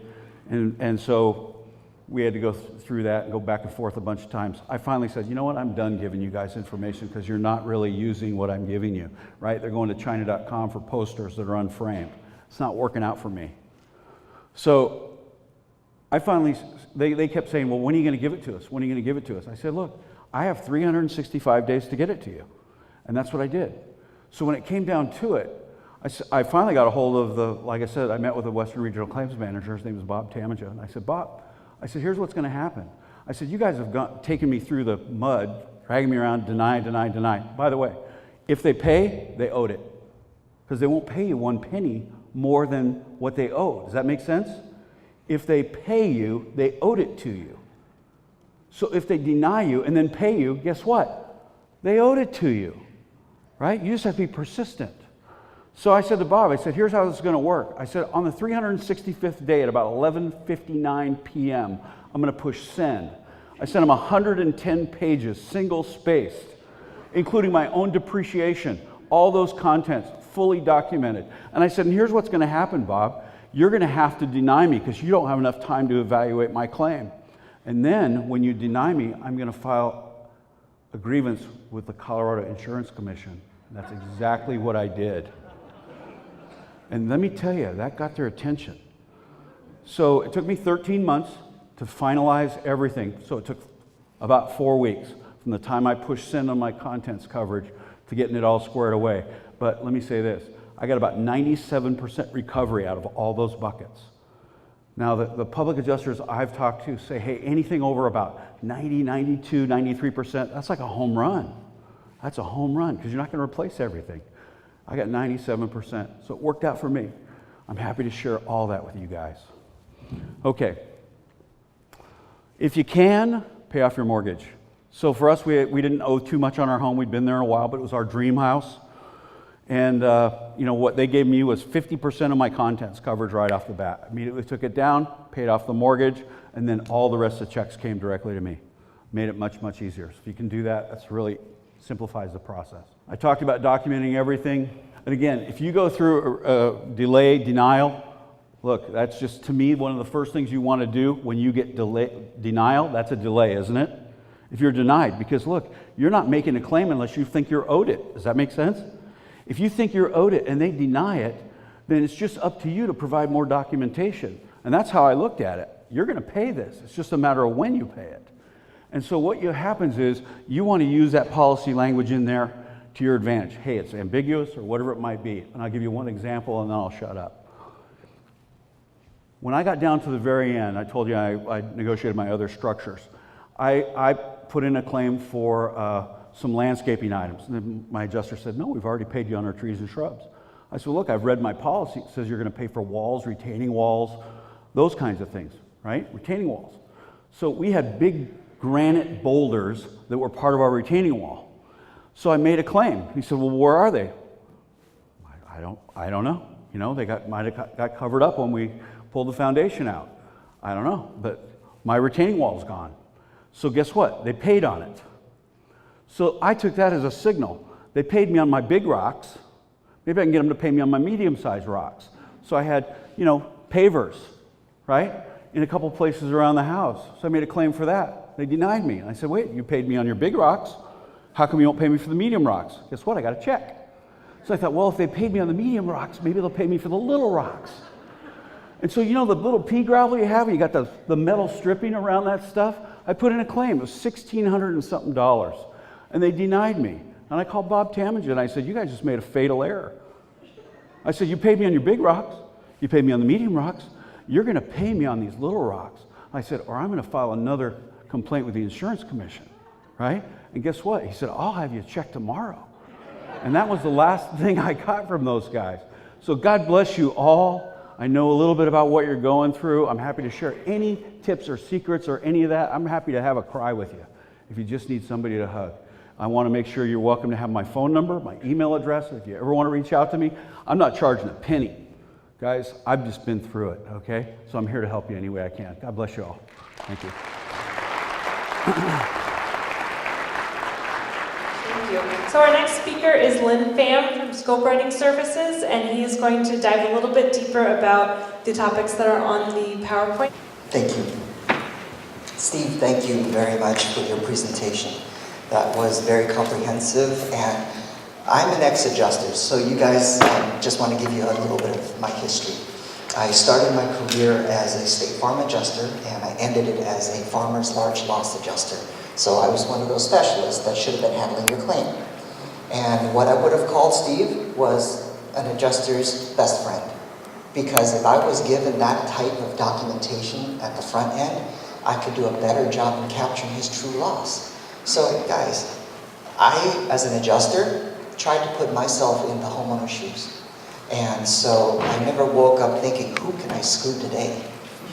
and so we had to go through that and go back and forth a bunch of times. I finally said, you know what, I'm done giving you guys information because you're not really using what I'm giving you, right? They're going to China.com for posters that are unframed. It's not working out for me. So I finally, they kept saying, well, when are you going to give it to us? When are you going to give it to us? I said, look, I have 365 days to get it to you. And that's what I did. So when it came down to it, I finally got a hold of like I said, I met with the Western Regional Claims Manager. His name was Bob Tamaja. And I said, Bob, here's what's going to happen. I said, you guys have taken me through the mud, dragging me around, deny. By the way, if they pay, they owed it. Because they won't pay you 1 penny more than what they owe. Does that make sense? If they pay you, they owed it to you. So if they deny you and then pay you, guess what? They owed it to you, right? You just have to be persistent. So I said to Bob, here's how this is going to work. I said, on the 365th day at about 11:59 p.m., I'm going to push send. I sent him 110 pages, single-spaced, including my own depreciation, all those contents, fully documented. And I said, and here's what's going to happen, Bob. You're going to have to deny me because you don't have enough time to evaluate my claim. And then when you deny me, I'm going to file a grievance with the Colorado Insurance Commission. And that's exactly what I did. And let me tell you, that got their attention. So it took me 13 months to finalize everything. So it took about 4 weeks from the time I pushed send on my contents coverage to getting it all squared away. But let me say this. I got about 97% recovery out of all those buckets. Now, the public adjusters I've talked to say, hey, anything over about 90, 92, 93%, that's like a home run. That's a home run because you're not going to replace everything. I got 97%, so it worked out for me. I'm happy to share all that with you guys. Okay. If you can, pay off your mortgage. So for us, we didn't owe too much on our home. We'd been there in a while, but it was our dream house. And what they gave me was 50% of my contents coverage right off the bat. Immediately took it down, paid off the mortgage, and then all the rest of the checks came directly to me. Made it much, much easier. So if you can do that, that's really simplifies the process. I talked about documenting everything. And again, if you go through a delay, denial, look, that's just, to me, one of the first things you want to do when you get denial. That's a delay, isn't it? If you're denied, because look, you're not making a claim unless you think you're owed it. Does that make sense? If you think you're owed it and they deny it, then it's just up to you to provide more documentation. And that's how I looked at it. You're going to pay this. It's just a matter of when you pay it. And so what happens is you want to use that policy language in there to your advantage. Hey, it's ambiguous or whatever it might be. And I'll give you one example and then I'll shut up. When I got down to the very end, I told you I negotiated my other structures. I put in a claim for some landscaping items. And then my adjuster said, no, we've already paid you on our trees and shrubs. I said, well, look, I've read my policy. It says you're going to pay for walls, retaining walls, those kinds of things, right? Retaining walls. So we had big granite boulders that were part of our retaining wall. So I made a claim. He said, well, where are they? I don't know. They might have got covered up when we pulled the foundation out. I don't know, but my retaining wall's gone. So guess what? They paid on it. So I took that as a signal. They paid me on my big rocks. Maybe I can get them to pay me on my medium-sized rocks. So I had, pavers, right, in a couple places around the house. So I made a claim for that. They denied me. And I said, wait, you paid me on your big rocks. How come you won't pay me for the medium rocks? Guess what? I got a check. So I thought, well, if they paid me on the medium rocks, maybe they'll pay me for the little rocks. And so the little pea gravel you have, you got the metal stripping around that stuff. I put in a claim. It was $1,600 and something. And they denied me. And I called Bob Tamingen and I said, you guys just made a fatal error. I said, you paid me on your big rocks. You paid me on the medium rocks. You're going to pay me on these little rocks. I said, or I'm going to file another complaint with the insurance commission, right? And guess what? He said, I'll have you checked tomorrow. And that was the last thing I got from those guys. So God bless you all. I know a little bit about what you're going through. I'm happy to share any tips or secrets or any of that. I'm happy to have a cry with you if you just need somebody to hug. I want to make sure you're welcome to have my phone number, my email address. If you ever want to reach out to me, I'm not charging a penny. Guys, I've just been through it, okay? So I'm here to help you any way I can. God bless you all. Thank you. Thank you. So our next speaker is Lynn Pham from Scope Writing Services, and he is going to dive a little bit deeper about the topics that are on the PowerPoint. Thank you. Steve, thank you very much for your presentation. That was very comprehensive, and I'm an ex-adjuster, so you guys, just want to give you a little bit of my history. I started my career as a State Farm adjuster, and I ended it as a farmer's large loss adjuster. So I was one of those specialists that should have been handling your claim. And what I would have called Steve was an adjuster's best friend. Because if I was given that type of documentation at the front end, I could do a better job in capturing his true loss. So guys, I, as an adjuster, tried to put myself in the homeowner's shoes. And so I never woke up thinking, who can I screw today?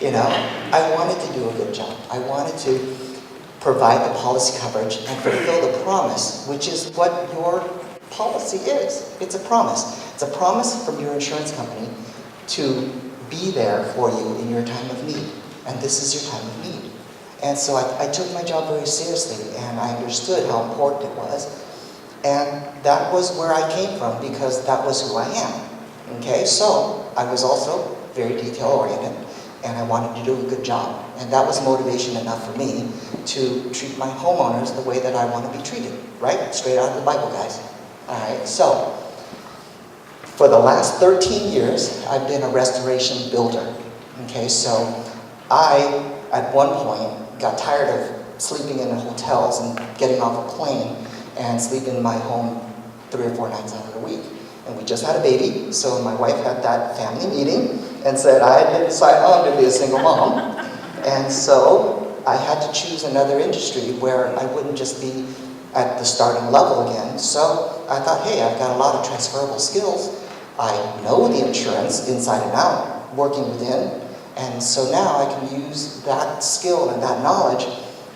I wanted to do a good job. I wanted to provide the policy coverage and fulfill the promise, which is what your policy is. It's a promise. It's a promise from your insurance company to be there for you in your time of need. And this is your time of need. And so I took my job very seriously, and I understood how important it was. And that was where I came from, because that was who I am. Okay, so I was also very detail-oriented, and I wanted to do a good job. And that was motivation enough for me to treat my homeowners the way that I want to be treated, right? Straight out of the Bible, guys. All right, so for the last 13 years, I've been a restoration builder. Okay, so I, at one point, got tired of sleeping in hotels and getting off a plane and sleeping in my home 3 or 4 nights out of the week. And we just had a baby, so my wife had that family meeting and said I didn't sign on to be a single mom. And so I had to choose another industry where I wouldn't just be at the starting level again. So I thought, hey, I've got a lot of transferable skills. I know the insurance inside and out, working within. And so now I can use that skill and that knowledge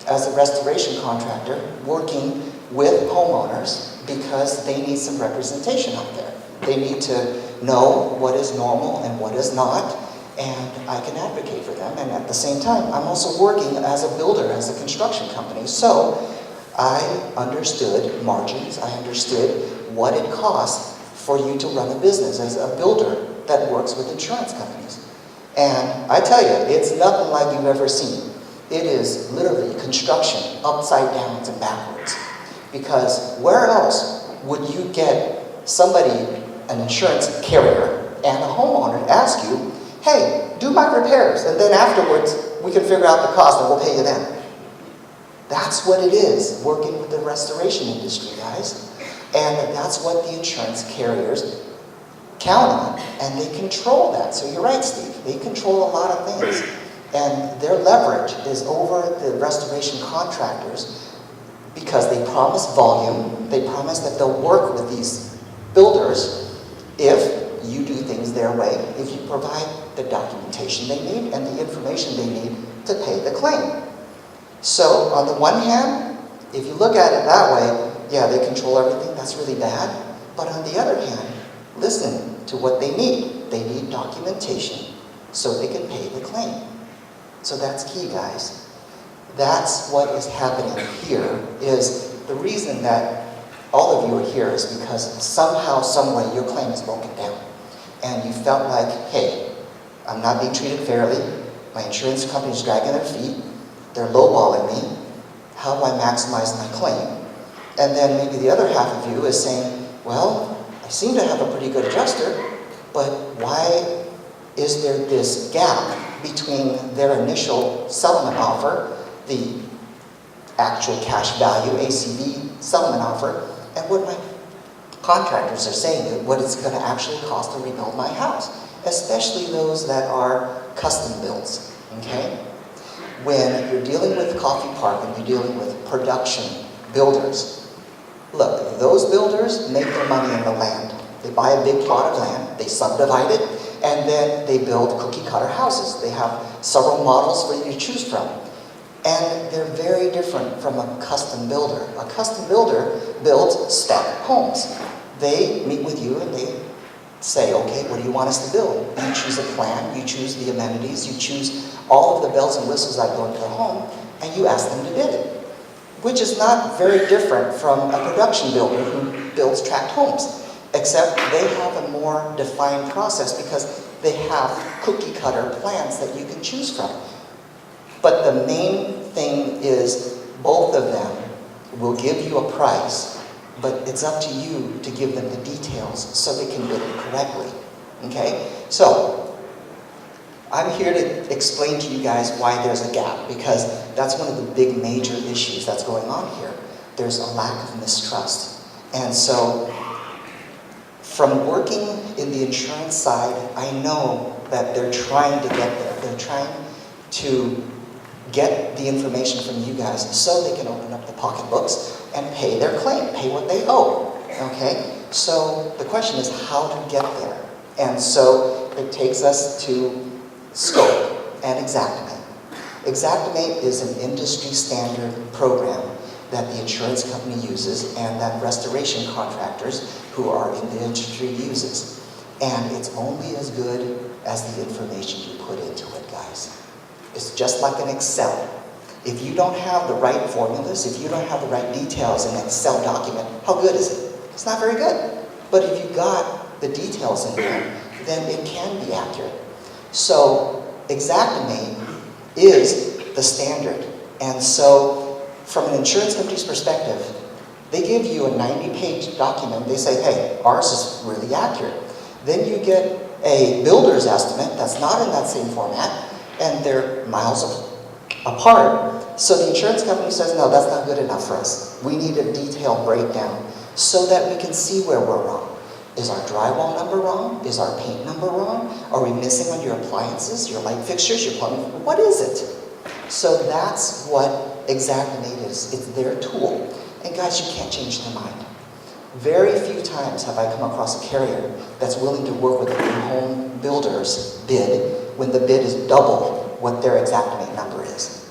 as a restoration contractor working with homeowners, because they need some representation out there. They need to know what is normal and what is not, and I can advocate for them. And at the same time, I'm also working as a builder, as a construction company. So I understood margins. I understood what it costs for you to run a business as a builder that works with insurance companies. And I tell you, it's nothing like you've ever seen. It is literally construction upside down and backwards. Because where else would you get somebody, an insurance carrier, and a homeowner ask you, hey, do my repairs, and then afterwards we can figure out the cost and we'll pay you then. That's what it is, working with the restoration industry, guys. And that's what the insurance carriers count on, and they control that. So you're right, Steve. They control a lot of things. And their leverage is over the restoration contractors, because they promise volume. They promise that they'll work with these builders if you do things their way, if you provide the documentation they need and the information they need to pay the claim. So on the one hand, if you look at it that way, yeah, they control everything. That's really bad. But on the other hand, listen to what they need. They need documentation so they can pay the claim. So that's key, guys. That's what is happening here. Is the reason that all of you are here is because somehow, some way, your claim is broken down. And you felt like, hey, I'm not being treated fairly. My insurance company is dragging their feet. They're lowballing me. How do I maximize my claim? And then maybe the other half of you is saying, well, I seem to have a pretty good adjuster, but why is there this gap between their initial settlement offer, the actual cash value, ACV settlement offer, and what my contractors are saying, what it's going to actually cost to rebuild my house, especially those that are custom builds, okay? When you're dealing with Coffee Park and you're dealing with production builders, look, those builders make their money in the land. They buy a big plot of land, they subdivide it, and then they build cookie-cutter houses. They have several models for you to choose from. And they're very different from a custom builder. A custom builder builds spec homes. They meet with you and they say, okay, what do you want us to build? You choose a plan, you choose the amenities, you choose all of the bells and whistles that go into the home, and you ask them to bid it. Which is not very different from a production builder who builds tract homes, except they have a more defined process because they have cookie-cutter plans that you can choose from. But the main thing is both of them will give you a price, but it's up to you to give them the details so they can bid it correctly. Okay? So, I'm here to explain to you guys why there's a gap, because that's one of the big major issues that's going on here. There's a lack of mistrust. And so, from working in the insurance side, I know that they're trying to get there. They're trying to get the information from you guys so they can open up the pocketbooks and pay their claim, pay what they owe, okay? So the question is how to get there. And so it takes us to scope and Xactimate. Xactimate is an industry standard program that the insurance company uses and that restoration contractors who are in the industry uses. And it's only as good as the information you put into it, guys. It's just like an Excel. If you don't have the right formulas, if you don't have the right details in an Excel document, how good is it? It's not very good. But if you got the details in there, then it can be accurate. So Xactimate is the standard. And so from an insurance company's perspective, they give you a 90-page document. They say, hey, ours is really accurate. Then you get a builder's estimate that's not in that same format, and they're miles apart. So the insurance company says, no, that's not good enough for us. We need a detailed breakdown so that we can see where we're wrong. Is our drywall number wrong? Is our paint number wrong? Are we missing on your appliances, your light fixtures, your plumbing? What is it? So that's what Xactimate is. It's their tool. And guys, you can't change their mind. Very few times have I come across a carrier that's willing to work with a new home builder's bid when the bid is double what their Xactimate number is.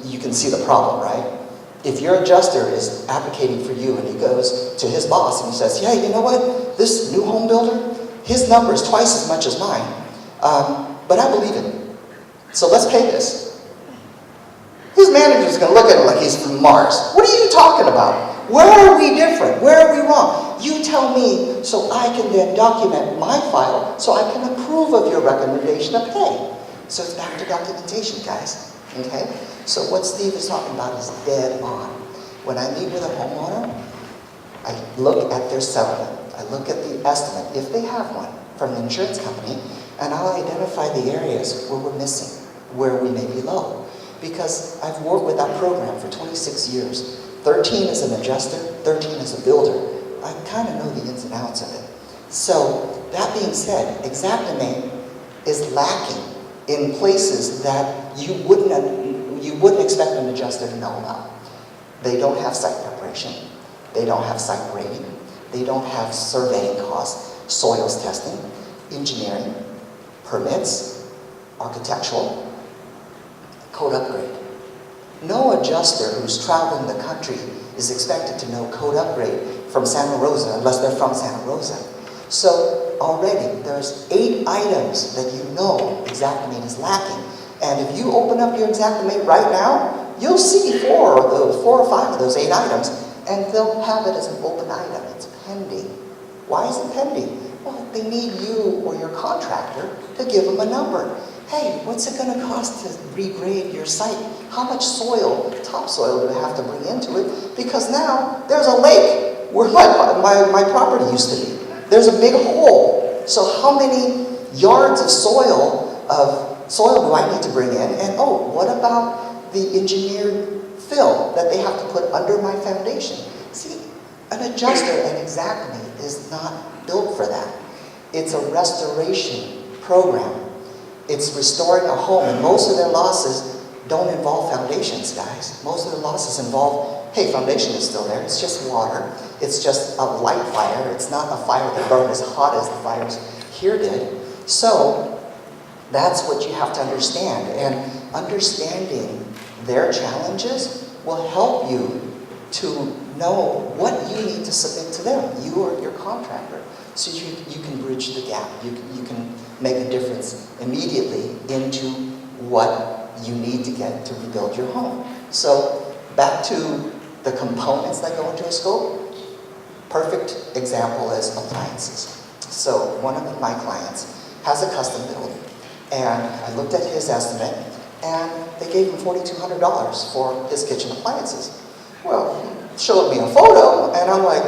You can see the problem, right? If your adjuster is advocating for you and he goes to his boss and he says, yeah, you know what? This new home builder, his number is twice as much as mine, but I believe in him. So let's pay this. His manager's going to look at him like he's from Mars. What are you talking about? Where are we different? Where are we wrong? You tell me so I can then document my file so I can approve of your recommendation of pay. So it's back to documentation, guys. Okay? So what Steve is talking about is dead on. When I meet with a homeowner, I look at their settlement. I look at the estimate, if they have one, from the insurance company, and I'll identify the areas where we're missing, where we may be low. Because I've worked with that program for 26 years. 13 as an adjuster, 13 as a builder. I kind of know the ins and outs of it. So, that being said, Xactimate is lacking in places that you wouldn't expect an adjuster to know about. They don't have site preparation. They don't have site grading. They don't have surveying costs, soils testing, engineering, permits, architectural, code upgrade. No adjuster who's traveling the country is expected to know code upgrade from Santa Rosa unless they're from Santa Rosa. So already there's 8 items that you know Xactimate is lacking. And if you open up your Xactimate right now, you'll see four or five of those 8 items, and they'll have it as an open item. It's pending. Why is it pending? Well, they need you or your contractor to give them a number. Hey, what's it going to cost to regrade your site? How much soil, topsoil, do I have to bring into it? Because now there's a lake where my property used to be. There's a big hole. So how many yards of soil do I need to bring in? And oh, what about the engineered fill that they have to put under my foundation? See, an adjuster and Xactimate is not built for that. It's a restoration program. It's restoring a home, and most of their losses don't involve foundations, guys. Most of the losses involve, hey, foundation is still there, it's just water. It's just a light fire. It's not a fire that burned as hot as the fires here did. So that's what you have to understand. And understanding their challenges will help you to know what you need to submit to them, you or your contractor, so you can bridge the gap. You can make a difference immediately into what you need to get to rebuild your home. So back to the components that go into a scope. Perfect example is appliances. So one of my clients has a custom build, and I looked at his estimate, and they gave him $4,200 for his kitchen appliances. Well, he showed me a photo, and I'm like,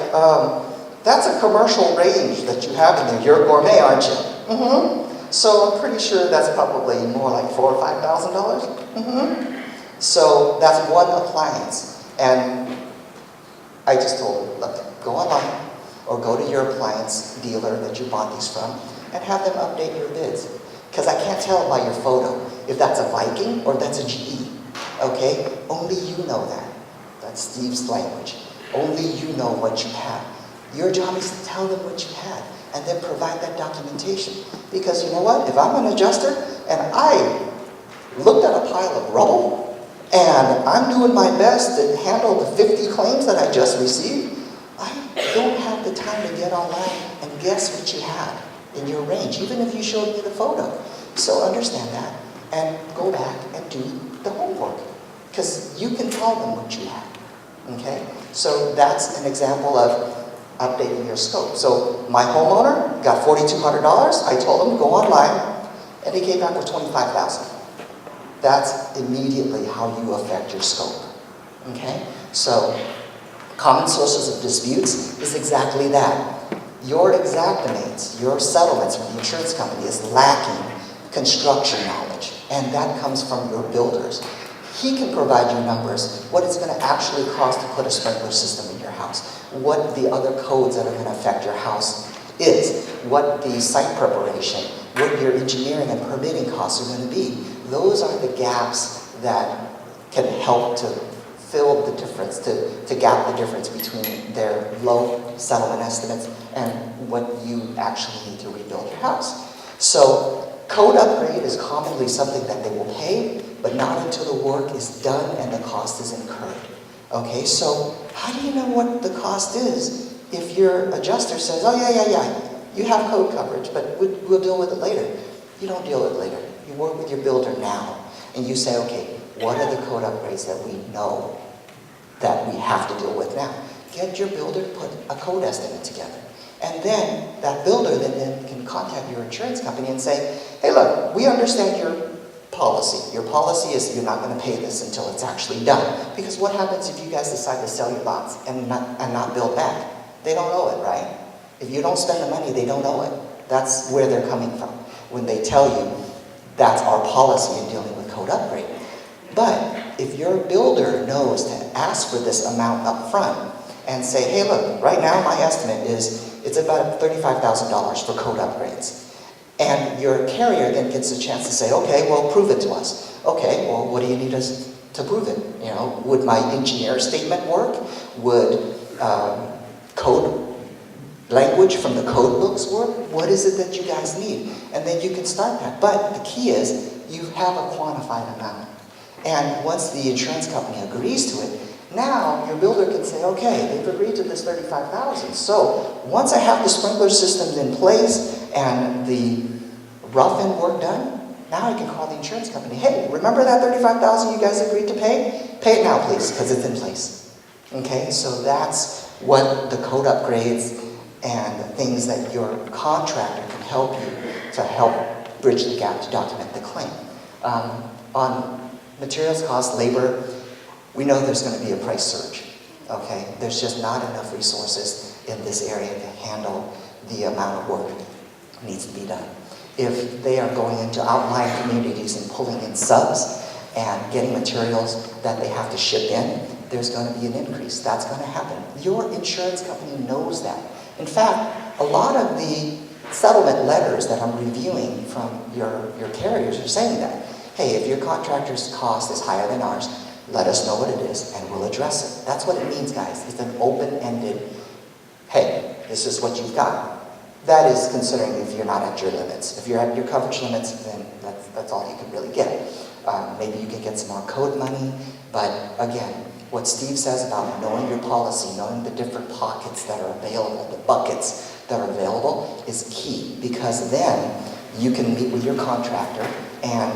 that's a commercial range that you have in there. You're a gourmet, aren't you? Mm-hmm. So I'm pretty sure that's probably more like $4,000 or $5,000. Mm-hmm. So that's one appliance. And I just told him, look, go online or go to your appliance dealer that you bought these from and have them update your bids. Because I can't tell by your photo if that's a Viking or that's a GE. Okay? Only you know that. That's Steve's language. Only you know what you have. Your job is to tell them what you have and then provide that documentation. Because you know what? If I'm an adjuster and I looked at a pile of rubble and I'm doing my best to handle the 50 claims that I just received, I don't have the time to get online and guess what you have in your range, even if you showed me the photo. So understand that and go back and do the homework, because you can tell them what you have. Okay? So that's an example of updating your scope. So my homeowner got $4,200. I told him to go online, and he came back with $25,000. That's immediately how you affect your scope. Okay? So common sources of disputes is exactly that. Your Xactimates, your settlements from the insurance company is lacking construction knowledge, and that comes from your builders. He can provide you numbers, what it's going to actually cost to put a sprinkler system in your house, what the other codes that are going to affect your house is, what the site preparation, what your engineering and permitting costs are going to be. Those are the gaps that can help to fill the difference, to gap the difference between their low settlement estimates and what you actually need to rebuild your house. So code upgrade is commonly something that they will pay, but not until the work is done and the cost is incurred. Okay, so how do you know what the cost is if your adjuster says, oh yeah, you have code coverage, but we'll deal with it later. You don't deal with it later. You work with your builder now, and you say, okay, what are the code upgrades that we know that we have to deal with now? Get your builder to put a code estimate together. And then that builder then can contact your insurance company and say, hey look, we understand your policy. Your policy is you're not going to pay this until it's actually done. Because what happens if you guys decide to sell your lots and not build back? They don't owe it, right? If you don't spend the money, they don't owe it. That's where they're coming from when they tell you that's our policy in dealing with code upgrade. But if your builder knows to ask for this amount up front and say, hey look, right now my estimate is it's about $35,000 for code upgrades. And your carrier then gets a chance to say, okay, well, prove it to us. Okay, well, what do you need us to prove it? You know, would my engineer statement work? Would code language from the code books work? What is it that you guys need? And then you can start that. But the key is you have a quantified amount. And once the insurance company agrees to it, now your builder can say, okay, they've agreed to this $35,000. So once I have the sprinkler systems in place and the rough-in work done, now I can call the insurance company. Hey, remember that $35,000 you guys agreed to pay? pay it now, please, because it's in place. Okay, so that's what the code upgrades and the things that your contractor can help you to help bridge the gap to document the claim. On materials cost, labor, we know there's going to be a price surge. Okay, there's just not enough resources in this area to handle the amount of work that needs to be done. If they are going into outlying communities and pulling in subs and getting materials that they have to ship in, there's going to be an increase. That's going to happen. Your insurance company knows that. In fact, a lot of the settlement letters that I'm reviewing from your carriers are saying that. Hey, if your contractor's cost is higher than ours, let us know what it is and we'll address it. That's what it means, guys. It's an open-ended, hey, this is what you've got. That is considering if you're not at your limits. If you're at your coverage limits, then that's all you can really get. Maybe you can get some more code money, but again, what Steve says about knowing your policy, knowing the different pockets that are available, the buckets that are available is key, because then you can meet with your contractor and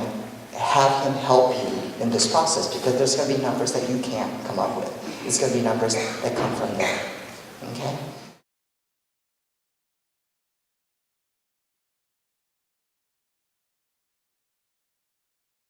have him help you in this process, because there's going to be numbers that you can't come up with. It's going to be numbers that come from there. Okay?